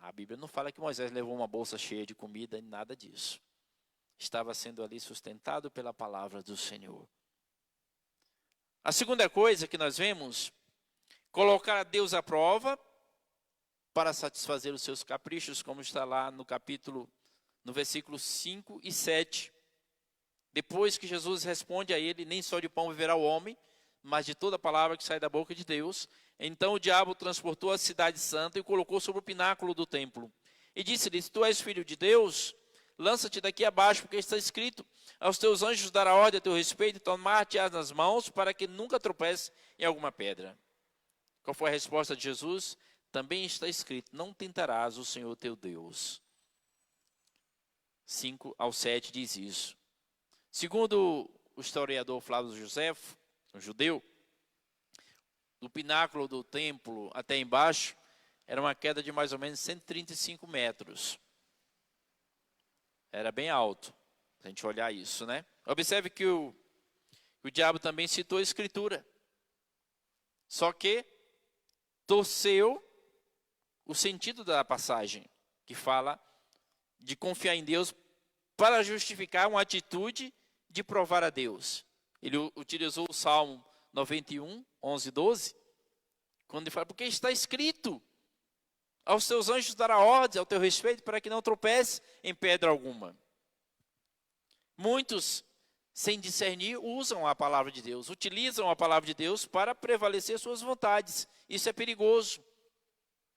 A Bíblia não fala que Moisés levou uma bolsa cheia de comida, nada disso. Estava sendo ali sustentado pela palavra do Senhor. A segunda coisa que nós vemos, colocar a Deus à prova para satisfazer os seus caprichos, como está lá no versículo 5 e 7. Depois que Jesus responde a ele, nem só de pão viverá o homem, mas de toda palavra que sai da boca de Deus. Então o diabo transportou a cidade santa e o colocou sobre o pináculo do templo. E disse-lhe, se tu és filho de Deus, lança-te daqui abaixo, porque está escrito, aos teus anjos dará ordem a teu respeito, e tomar-te-ás nas mãos, para que nunca tropece em alguma pedra. Qual foi a resposta de Jesus? Também está escrito, não tentarás o Senhor teu Deus. 5 ao 7 diz isso. Segundo o historiador Flávio Josefo, um judeu, do pináculo do templo até embaixo, era uma queda de mais ou menos 135 metros. Era bem alto, se a gente olhar isso, né? Observe que o diabo também citou a Escritura. Só que torceu o sentido da passagem, que fala de confiar em Deus para justificar uma atitude de provar a Deus. Ele utilizou o Salmo 91, 11 e 12, quando ele fala, porque está escrito, aos teus anjos dará ordem ao teu respeito, para que não tropece em pedra alguma. Muitos, sem discernir, usam a palavra de Deus, utilizam a palavra de Deus para prevalecer suas vontades. Isso é perigoso,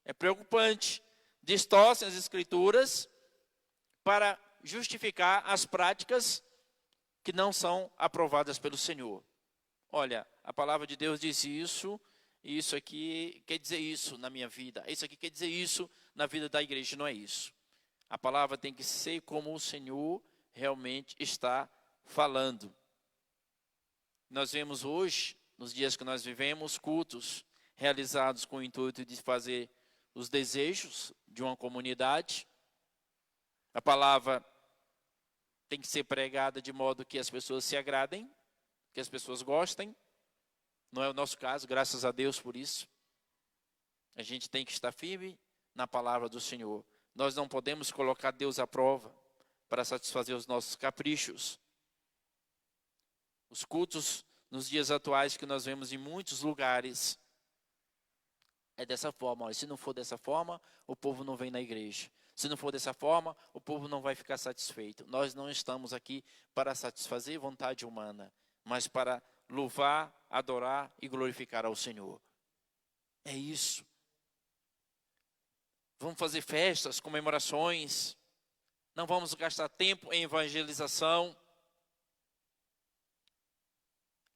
é preocupante. Distorcem as Escrituras para justificar as práticas que não são aprovadas pelo Senhor. Olha, a palavra de Deus diz isso, e isso aqui quer dizer isso na minha vida. Isso aqui quer dizer isso na vida da igreja, não é isso. A palavra tem que ser como o Senhor realmente está falando. Nós vemos hoje, nos dias que nós vivemos, cultos realizados com o intuito de fazer os desejos de uma comunidade. A palavra tem que ser pregada de modo que as pessoas se agradem, que as pessoas gostem. Não é o nosso caso, graças a Deus por isso. A gente tem que estar firme na palavra do Senhor. Nós não podemos colocar Deus à prova para satisfazer os nossos caprichos. Os cultos nos dias atuais que nós vemos em muitos lugares, é dessa forma. Olha, se não for dessa forma, o povo não vem na igreja. Se não for dessa forma, o povo não vai ficar satisfeito. Nós não estamos aqui para satisfazer vontade humana, mas para louvar, adorar e glorificar ao Senhor. É isso. Vamos fazer festas, comemorações. Não vamos gastar tempo em evangelização.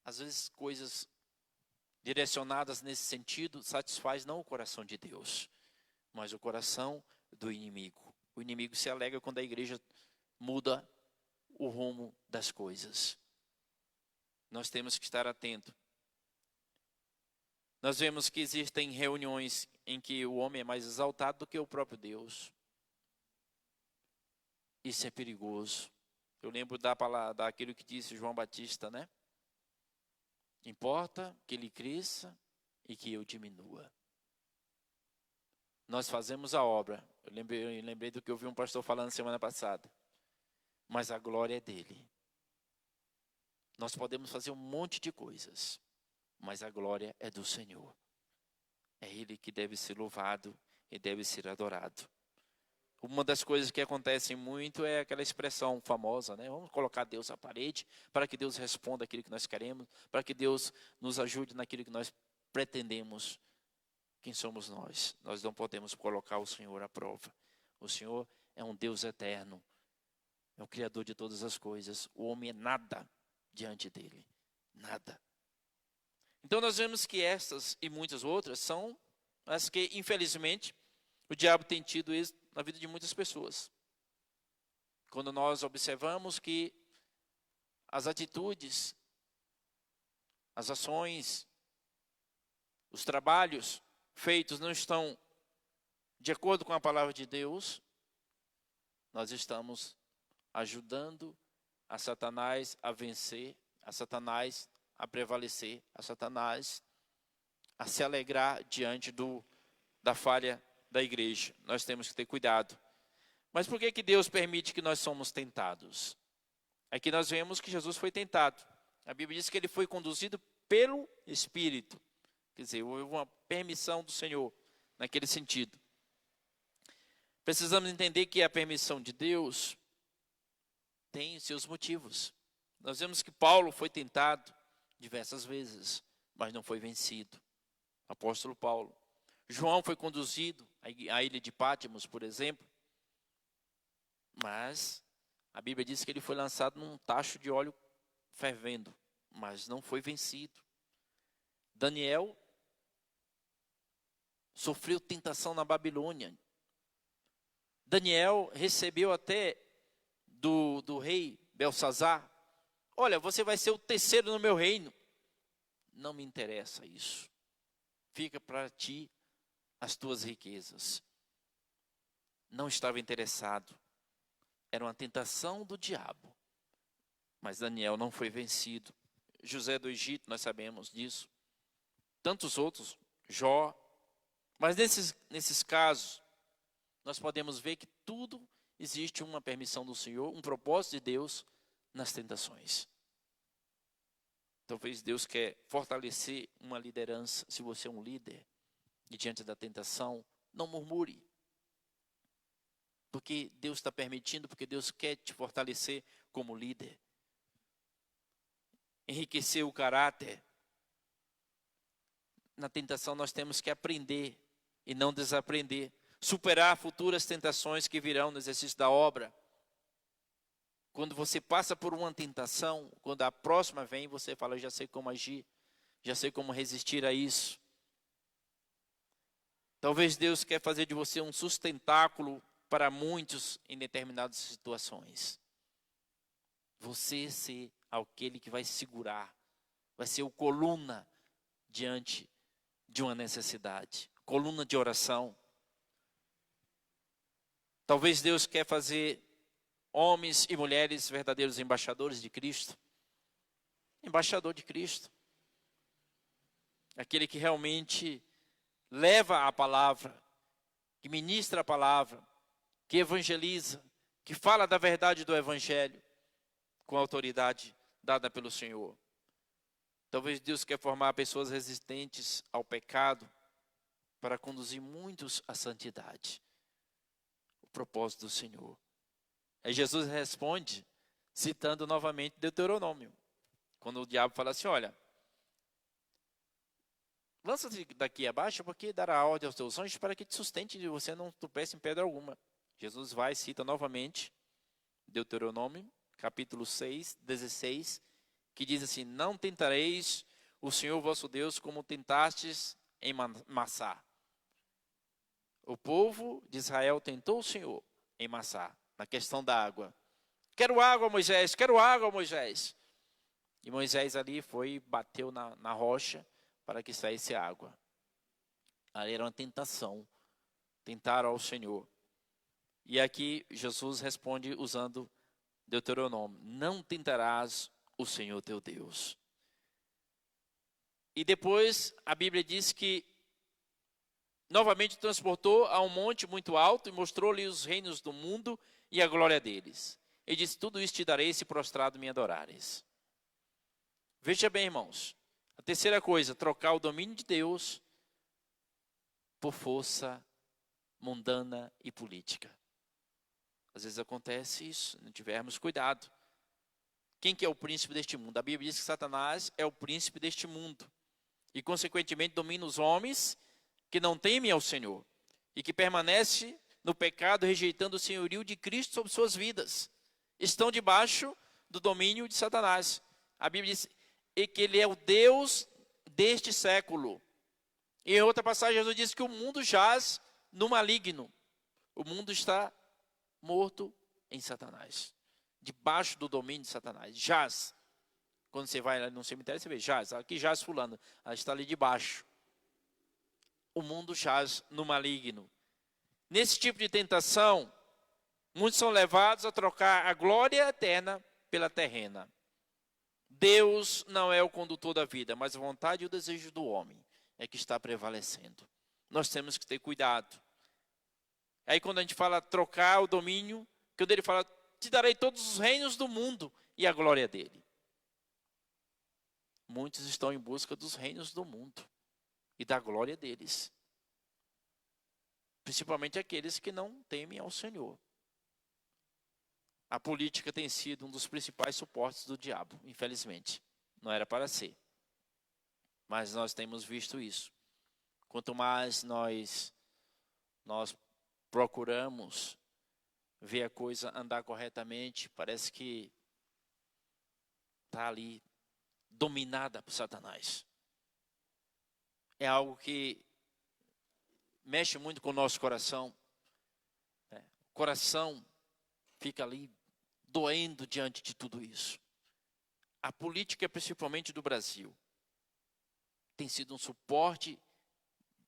Às vezes coisas direcionadas nesse sentido satisfaz não o coração de Deus, mas o coração do inimigo. O inimigo se alegra quando a igreja muda o rumo das coisas. Nós temos que estar atentos. Nós vemos que existem reuniões em que o homem é mais exaltado do que o próprio Deus. Isso é perigoso. Eu lembro daquilo que disse João Batista, né? Importa que ele cresça e que eu diminua. Nós fazemos a obra. Eu lembrei do que eu vi um pastor falando semana passada. Mas a glória é dele. Nós podemos fazer um monte de coisas, mas a glória é do Senhor. É Ele que deve ser louvado e deve ser adorado. Uma das coisas que acontecem muito é aquela expressão famosa, né? Vamos colocar Deus à parede para que Deus responda aquilo que nós queremos, para que Deus nos ajude naquilo que nós pretendemos. Quem somos nós? Nós não podemos colocar o Senhor à prova. O Senhor é um Deus eterno, é o Criador de todas as coisas. O homem é nada diante dele, nada. Então nós vemos que estas e muitas outras são as que, infelizmente, o diabo tem tido êxito na vida de muitas pessoas. Quando nós observamos que as atitudes, as ações, os trabalhos feitos não estão de acordo com a palavra de Deus, nós estamos ajudando a Satanás a vencer, a Satanás a prevalecer, a Satanás a se alegrar diante da falha da igreja. Nós temos que ter cuidado. Mas por que Deus permite que nós somos tentados? Aqui nós vemos que Jesus foi tentado. A Bíblia diz que ele foi conduzido pelo Espírito. Quer dizer, houve uma permissão do Senhor naquele sentido. Precisamos entender que a permissão de Deus tem seus motivos. Nós vemos que Paulo foi tentado diversas vezes, mas não foi vencido. Apóstolo Paulo. João foi conduzido à ilha de Pátimos, por exemplo, mas a Bíblia diz que ele foi lançado num tacho de óleo fervendo, mas não foi vencido. Daniel sofreu tentação na Babilônia. Daniel recebeu até do rei Belsazar: olha, você vai ser o terceiro no meu reino. Não me interessa isso. Fica para ti as tuas riquezas. Não estava interessado. Era uma tentação do diabo. Mas Daniel não foi vencido. José do Egito, nós sabemos disso. Tantos outros, Jó. Mas nesses casos, nós podemos ver que tudo existe uma permissão do Senhor, um propósito de Deus nas tentações. Talvez Deus quer fortalecer uma liderança. Se você é um líder e diante da tentação, não murmure. Porque Deus está permitindo, porque Deus quer te fortalecer como líder. Enriquecer o caráter. Na tentação nós temos que aprender e não desaprender. Superar futuras tentações que virão no exercício da obra. Quando você passa por uma tentação, quando a próxima vem, você fala: já sei como agir, já sei como resistir a isso. Talvez Deus quer fazer de você um sustentáculo para muitos em determinadas situações. Você ser aquele que vai segurar, vai ser o coluna diante de uma necessidade, coluna de oração. Talvez Deus quer fazer homens e mulheres verdadeiros embaixadores de Cristo. Embaixador de Cristo. Aquele que realmente leva a palavra, que ministra a palavra, que evangeliza, que fala da verdade do evangelho com a autoridade dada pelo Senhor. Talvez Deus quer formar pessoas resistentes ao pecado para conduzir muitos à santidade. O propósito do Senhor. Aí Jesus responde, citando novamente Deuteronômio. Quando o diabo fala assim: olha, lança-te daqui abaixo, porque dará ordem aos teus anjos para que te sustente e você não tropece em pedra alguma. Jesus vai e cita novamente Deuteronômio, capítulo 6, 16, que diz assim: não tentareis o Senhor vosso Deus como tentastes em Massá. O povo de Israel tentou o Senhor em Massá, na questão da água. Quero água, Moisés, quero água, Moisés. E Moisés ali foi, bateu na rocha para que saísse água. Ali era uma tentação, tentaram ao Senhor. E aqui Jesus responde usando Deuteronômio: não tentarás o Senhor teu Deus. E depois a Bíblia diz que novamente transportou a um monte muito alto e mostrou-lhe os reinos do mundo e a glória deles. E disse: tudo isso te darei se prostrado me adorares. Veja bem, irmãos, a terceira coisa: trocar o domínio de Deus por força mundana e política. Às vezes acontece isso, se não tivermos cuidado. Quem que é o príncipe deste mundo? A Bíblia diz que Satanás é o príncipe deste mundo. E consequentemente domina os homens que não temem ao Senhor. E que permanecem no pecado, rejeitando o senhorio de Cristo sobre suas vidas. Estão debaixo do domínio de Satanás. A Bíblia diz e que ele é o Deus deste século. E em outra passagem Jesus diz que o mundo jaz no maligno. O mundo está morto em Satanás, debaixo do domínio de Satanás. Jaz. Quando você vai lá no cemitério, você vê jaz. Aqui jaz fulano, ela está ali debaixo. O mundo jaz no maligno. Nesse tipo de tentação, muitos são levados a trocar a glória eterna pela terrena. Deus não é o condutor da vida, mas a vontade e o desejo do homem é que está prevalecendo. Nós temos que ter cuidado. Aí quando a gente fala trocar o domínio, quando ele fala, te darei todos os reinos do mundo e a glória dele. Muitos estão em busca dos reinos do mundo e da glória deles. Principalmente aqueles que não temem ao Senhor. A política tem sido um dos principais suportes do diabo, infelizmente. Não era para ser. Mas nós temos visto isso. Quanto mais nós procuramos ver a coisa andar corretamente, parece que está ali dominada por Satanás. É algo que mexe muito com o nosso coração. O coração fica ali doendo diante de tudo isso. A política, principalmente do Brasil, tem sido um suporte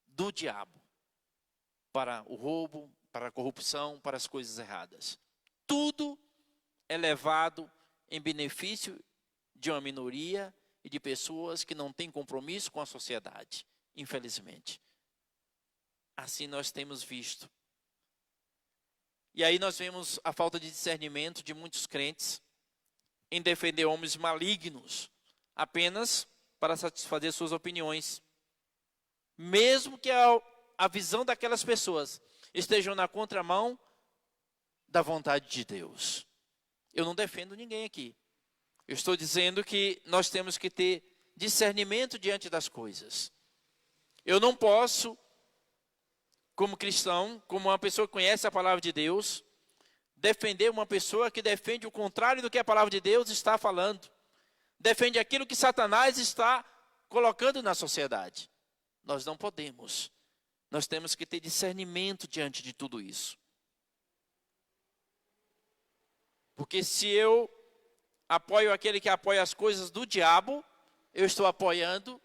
do diabo para o roubo, para a corrupção, para as coisas erradas. Tudo é levado em benefício de uma minoria e de pessoas que não têm compromisso com a sociedade, infelizmente. Assim nós temos visto. E aí nós vemos a falta de discernimento de muitos crentes em defender homens malignos apenas para satisfazer suas opiniões. Mesmo que a visão daquelas pessoas estejam na contramão da vontade de Deus. Eu não defendo ninguém aqui. Eu estou dizendo que nós temos que ter discernimento diante das coisas. Eu não posso, como cristão, como uma pessoa que conhece a palavra de Deus, defender uma pessoa que defende o contrário do que a palavra de Deus está falando. Defende aquilo que Satanás está colocando na sociedade. Nós não podemos. Nós temos que ter discernimento diante de tudo isso. Porque se eu apoio aquele que apoia as coisas do diabo, eu estou apoiando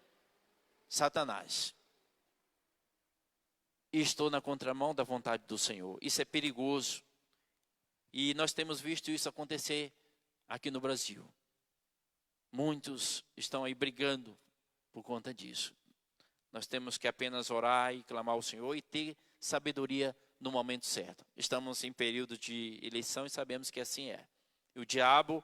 Satanás. E estou na contramão da vontade do Senhor. Isso é perigoso. E nós temos visto isso acontecer aqui no Brasil. Muitos estão aí brigando por conta disso. Nós temos que apenas orar e clamar ao Senhor e ter sabedoria no momento certo. Estamos em período de eleição e sabemos que assim é. E o diabo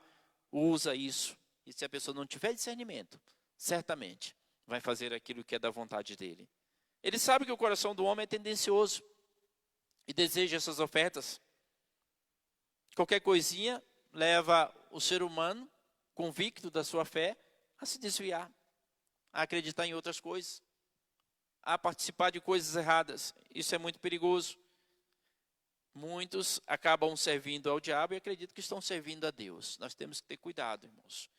usa isso. E se a pessoa não tiver discernimento, certamente vai fazer aquilo que é da vontade dele. Ele sabe que o coração do homem é tendencioso e deseja essas ofertas. Qualquer coisinha leva o ser humano, convicto da sua fé, a se desviar, a acreditar em outras coisas, a participar de coisas erradas. Isso é muito perigoso. Muitos acabam servindo ao diabo e acreditam que estão servindo a Deus. Nós temos que ter cuidado, irmãos.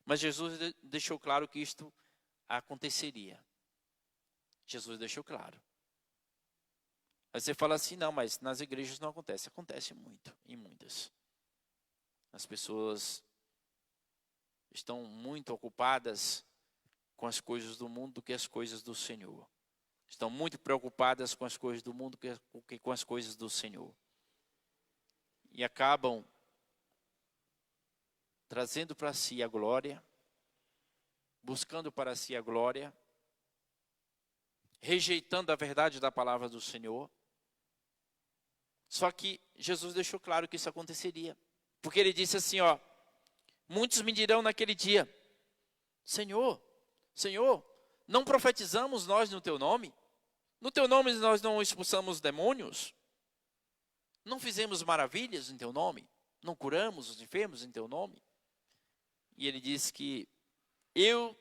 Mas Jesus deixou claro que isto aconteceria. Jesus deixou claro. Aí você fala assim, não, mas nas igrejas não acontece. Acontece muito, em muitas. As pessoas estão muito ocupadas com as coisas do mundo do que as coisas do Senhor. Estão muito preocupadas com as coisas do mundo do que com as coisas do Senhor. E acabam trazendo para si a glória, buscando para si a glória, rejeitando a verdade da palavra do Senhor. Só que Jesus deixou claro que isso aconteceria. Porque ele disse assim, ó, muitos me dirão naquele dia, Senhor, Senhor, não profetizamos nós no teu nome? No teu nome nós não expulsamos demônios? Não fizemos maravilhas em teu nome? Não curamos os enfermos em teu nome? E ele disse que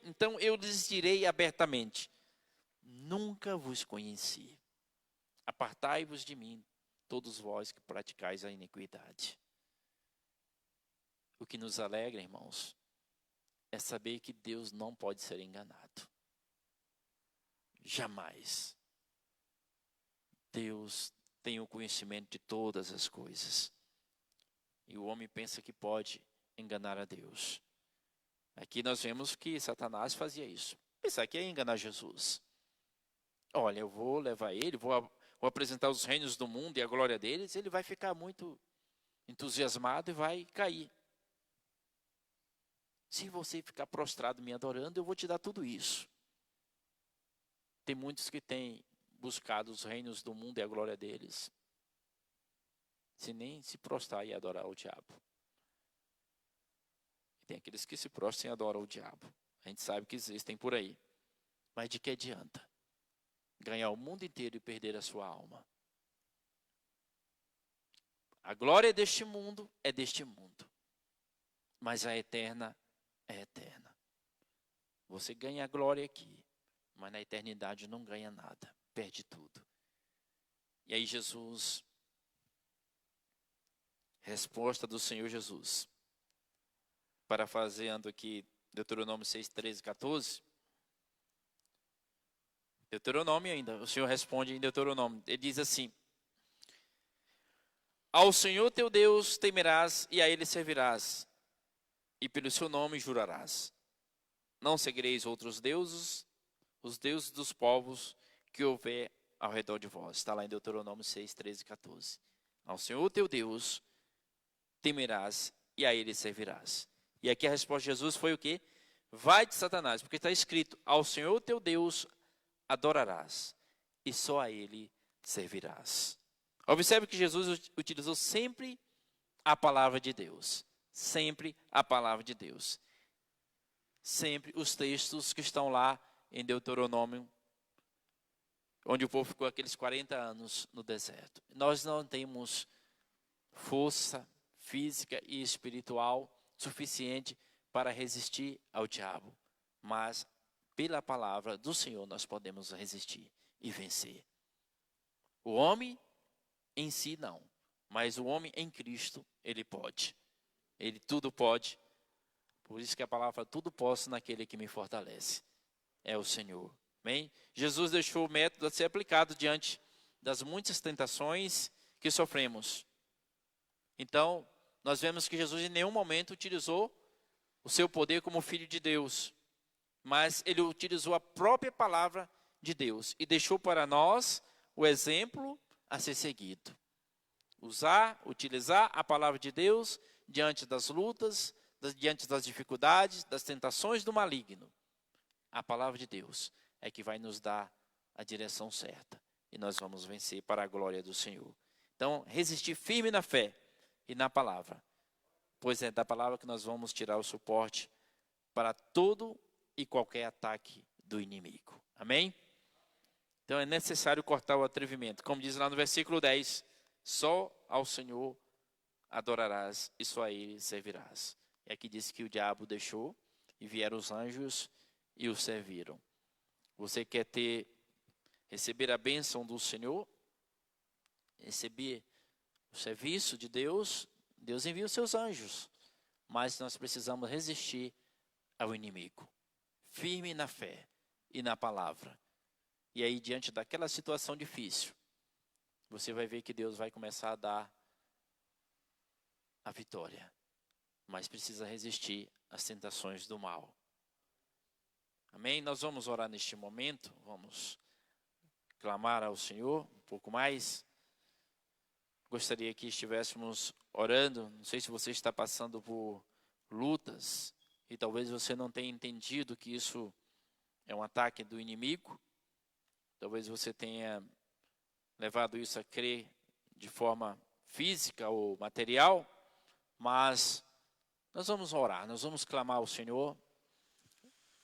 então eu lhes direi abertamente, nunca vos conheci. Apartai-vos de mim, todos vós que praticais a iniquidade. O que nos alegra, irmãos, é saber que Deus não pode ser enganado. Jamais. Deus tem o conhecimento de todas as coisas. E o homem pensa que pode enganar a Deus. Aqui nós vemos que Satanás fazia isso. Pensar que ia enganar Jesus. Olha, eu vou levar ele, vou apresentar os reinos do mundo e a glória deles, ele vai ficar muito entusiasmado e vai cair. Se você ficar prostrado me adorando, eu vou te dar tudo isso. Tem muitos que têm buscado os reinos do mundo e a glória deles, se nem se prostrar e adorar o diabo. Tem aqueles que se prostram e adoram o diabo. A gente sabe que existem por aí. Mas de que adianta ganhar o mundo inteiro e perder a sua alma? A glória deste mundo é deste mundo, mas a eterna é eterna. Você ganha a glória aqui, mas na eternidade não ganha nada, perde tudo. E aí Jesus, resposta do Senhor Jesus, parafraseando aqui Deuteronômio 6, 13, 14. Deuteronômio ainda, o Senhor responde em Deuteronômio, ele diz assim: ao Senhor teu Deus temerás e a Ele servirás, e pelo seu nome jurarás. Não seguireis outros deuses, os deuses dos povos que houver ao redor de vós. Está lá em Deuteronômio 6, 13 e 14. Ao Senhor teu Deus temerás e a Ele servirás. E aqui a resposta de Jesus foi o quê? Vai de Satanás, porque está escrito: ao Senhor teu Deus adorarás, e só a Ele servirás. Observe que Jesus utilizou sempre a palavra de Deus. Sempre a palavra de Deus. Sempre os textos que estão lá em Deuteronômio, onde o povo ficou aqueles 40 anos no deserto. Nós não temos força física e espiritual suficiente para resistir ao diabo, mas pela palavra do Senhor nós podemos resistir e vencer. O homem em si não, mas o homem em Cristo, ele pode. Ele tudo pode. Por isso que a palavra tudo posso naquele que me fortalece. É o Senhor. Amém? Jesus deixou o método a ser aplicado diante das muitas tentações que sofremos. Então, nós vemos que Jesus em nenhum momento utilizou o seu poder como filho de Deus, mas ele utilizou a própria palavra de Deus e deixou para nós o exemplo a ser seguido. Utilizar a palavra de Deus diante das lutas, diante das dificuldades, das tentações do maligno. A palavra de Deus é que vai nos dar a direção certa e nós vamos vencer para a glória do Senhor. Então, resistir firme na fé e na palavra, pois é da palavra que nós vamos tirar o suporte para todo e qualquer ataque do inimigo. Amém? Então é necessário cortar o atrevimento. Como diz lá no versículo 10, só ao Senhor adorarás e só a Ele servirás. E aqui diz que o diabo deixou e vieram os anjos e o serviram. Você quer receber a bênção do Senhor? Receber o serviço de Deus? Deus envia os seus anjos. Mas nós precisamos resistir ao inimigo. Firme na fé e na palavra. E aí, diante daquela situação difícil, você vai ver que Deus vai começar a dar a vitória. Mas precisa resistir às tentações do mal. Amém? Nós vamos orar neste momento. Vamos clamar ao Senhor um pouco mais. Gostaria que estivéssemos orando. Não sei se você está passando por lutas e talvez você não tenha entendido que isso é um ataque do inimigo. Talvez você tenha levado isso a crer de forma física ou material, mas nós vamos orar, nós vamos clamar ao Senhor,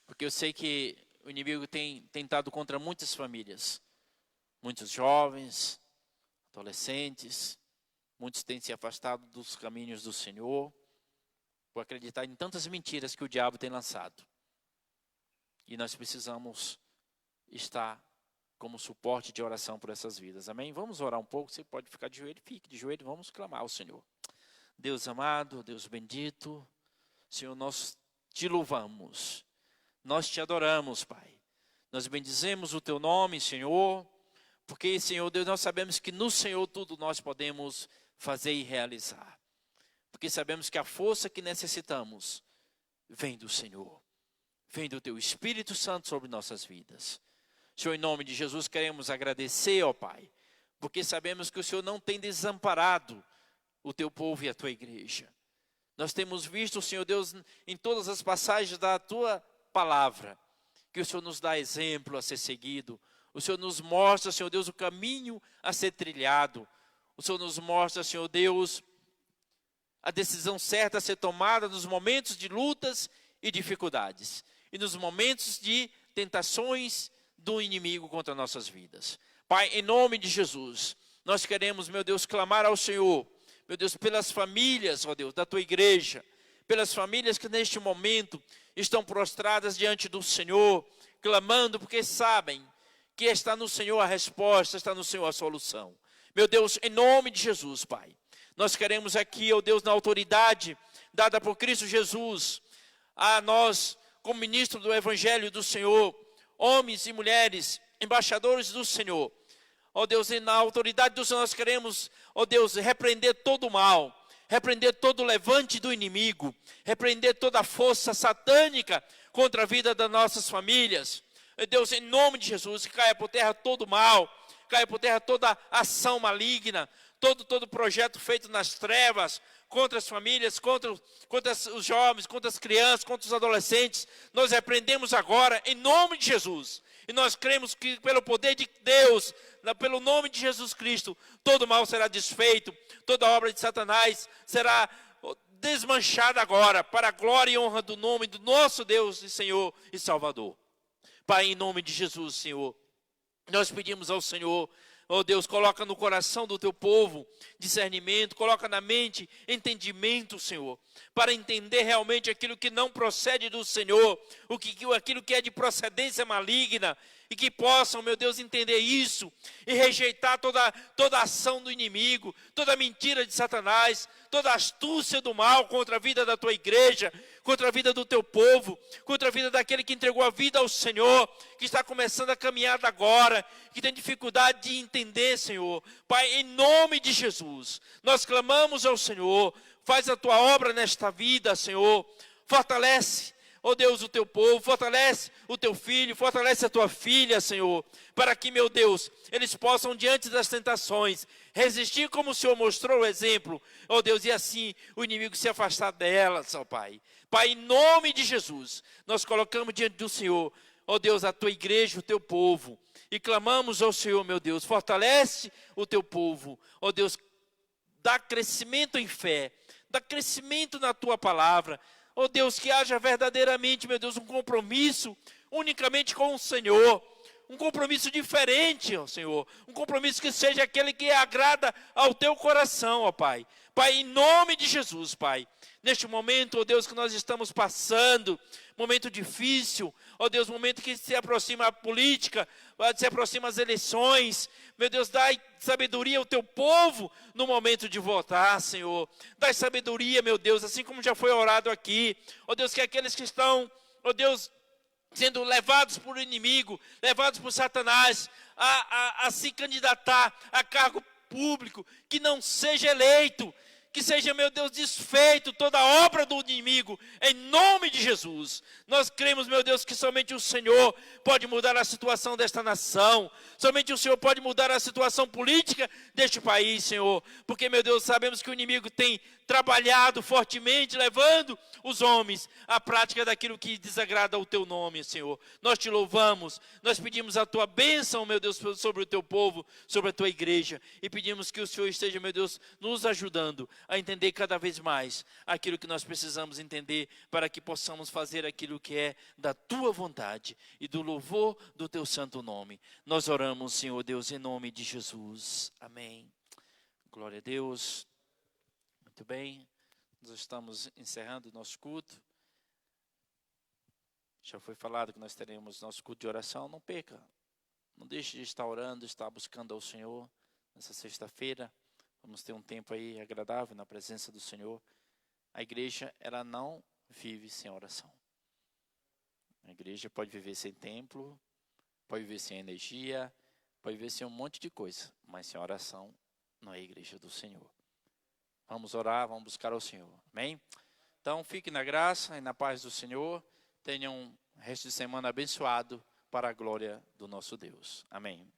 porque eu sei que o inimigo tem tentado contra muitas famílias, muitos jovens, adolescentes, muitos têm se afastado dos caminhos do Senhor, por acreditar em tantas mentiras que o diabo tem lançado. E nós precisamos estar como suporte de oração por essas vidas. Amém? Vamos orar um pouco. Você pode ficar de joelho, fique de joelho. Vamos clamar ao Senhor. Deus amado, Deus bendito, Senhor, nós te louvamos. Nós te adoramos, Pai. Nós bendizemos o teu nome, Senhor, Porque, Senhor Deus, nós sabemos que no Senhor tudo nós podemos fazer e realizar. Porque sabemos que a força que necessitamos vem do Senhor. Vem do Teu Espírito Santo sobre nossas vidas. Senhor, em nome de Jesus, queremos agradecer, ó Pai, porque sabemos que o Senhor não tem desamparado o Teu povo e a Tua igreja. Nós temos visto, Senhor Deus, em todas as passagens da Tua palavra, que o Senhor nos dá exemplo a ser seguido. O Senhor nos mostra, Senhor Deus, o caminho a ser trilhado. O Senhor nos mostra, Senhor Deus, a decisão certa a ser tomada nos momentos de lutas e dificuldades. E nos momentos de tentações do inimigo contra nossas vidas. Pai, em nome de Jesus, nós queremos, meu Deus, clamar ao Senhor, meu Deus, pelas famílias, ó Deus, da Tua igreja, pelas famílias que neste momento estão prostradas diante do Senhor, clamando porque sabem que está no Senhor a resposta, está no Senhor a solução. Meu Deus, em nome de Jesus, Pai, nós queremos aqui, ó Deus, na autoridade dada por Cristo Jesus, a nós, como ministro do Evangelho do Senhor, homens e mulheres, embaixadores do Senhor, ó Deus, e na autoridade do Senhor nós queremos, ó Deus, repreender todo o mal, repreender todo o levante do inimigo, repreender toda a força satânica contra a vida das nossas famílias. Deus, em nome de Jesus, que caia por terra todo o mal, caia por terra toda ação maligna, todo projeto feito nas trevas, contra as famílias, contra os jovens, contra as crianças, contra os adolescentes. Nós repreendemos agora, em nome de Jesus. E nós cremos que pelo poder de Deus, pelo nome de Jesus Cristo, todo mal será desfeito, toda obra de Satanás será desmanchada agora, para a glória e honra do nome do nosso Deus e Senhor e Salvador. Pai, em nome de Jesus, Senhor, nós pedimos ao Senhor, ó Deus, coloca no coração do Teu povo discernimento, coloca na mente entendimento, Senhor, para entender realmente aquilo que não procede do Senhor, aquilo que é de procedência maligna, e que possam, meu Deus, entender isso e rejeitar toda ação do inimigo, toda mentira de Satanás, toda astúcia do mal contra a vida da Tua igreja, contra a vida do Teu povo, contra a vida daquele que entregou a vida ao Senhor, que está começando a caminhada agora, que tem dificuldade de entender, Senhor. Pai, em nome de Jesus, nós clamamos ao Senhor, faz a Tua obra nesta vida, Senhor, fortalece, ó Deus, o Teu povo, fortalece o Teu filho, fortalece a Tua filha, Senhor, para que, meu Deus, eles possam, diante das tentações, resistir como o Senhor mostrou o exemplo, ó Deus, e assim o inimigo se afastar delas, ó Pai. Pai, em nome de Jesus, nós colocamos diante do Senhor, ó Deus, a Tua igreja, o Teu povo, e clamamos ao Senhor, meu Deus, fortalece o Teu povo, ó Deus, dá crescimento em fé, dá crescimento na Tua palavra, ó Deus, que haja verdadeiramente, meu Deus, um compromisso unicamente com o Senhor, um compromisso diferente, ó Senhor, um compromisso que seja aquele que agrada ao Teu coração, ó Pai. Pai, em nome de Jesus, Pai, neste momento, ó Deus, que nós estamos passando, momento difícil, ó Deus, momento que se aproxima a política, se aproxima as eleições, meu Deus, dai sabedoria ao Teu povo no momento de votar, Senhor. Dai sabedoria, meu Deus, assim como já foi orado aqui. Ó Deus, que aqueles que estão, ó Deus, sendo levados por inimigo, levados por Satanás, a se candidatar a cargo público, que não seja eleito, que seja, meu Deus, desfeito toda a obra do inimigo, em nome de Jesus. Nós cremos, meu Deus, que somente o Senhor pode mudar a situação desta nação, somente o Senhor pode mudar a situação política deste país, Senhor, porque, meu Deus, sabemos que o inimigo tem trabalhado fortemente, levando os homens à prática daquilo que desagrada ao Teu nome, Senhor. Nós Te louvamos, nós pedimos a Tua bênção, meu Deus, sobre o Teu povo, sobre a Tua igreja, e pedimos que o Senhor esteja, meu Deus, nos ajudando a entender cada vez mais aquilo que nós precisamos entender, para que possamos fazer aquilo que é da Tua vontade e do louvor do Teu santo nome. Nós oramos, Senhor Deus, em nome de Jesus. Amém. Glória a Deus. Muito bem, nós estamos encerrando o nosso culto. Já foi falado que nós teremos nosso culto de oração. Não perca, não deixe de estar orando, estar buscando ao Senhor. Nessa sexta-feira, vamos ter um tempo aí agradável na presença do Senhor. A igreja, ela não vive sem oração. A igreja pode viver sem templo, pode viver sem energia, Pode ver se é um monte de coisa, mas sem oração não é a igreja do Senhor. Vamos orar, vamos buscar ao Senhor. Amém? Então, fique na graça e na paz do Senhor. Tenham um resto de semana abençoado para a glória do nosso Deus. Amém.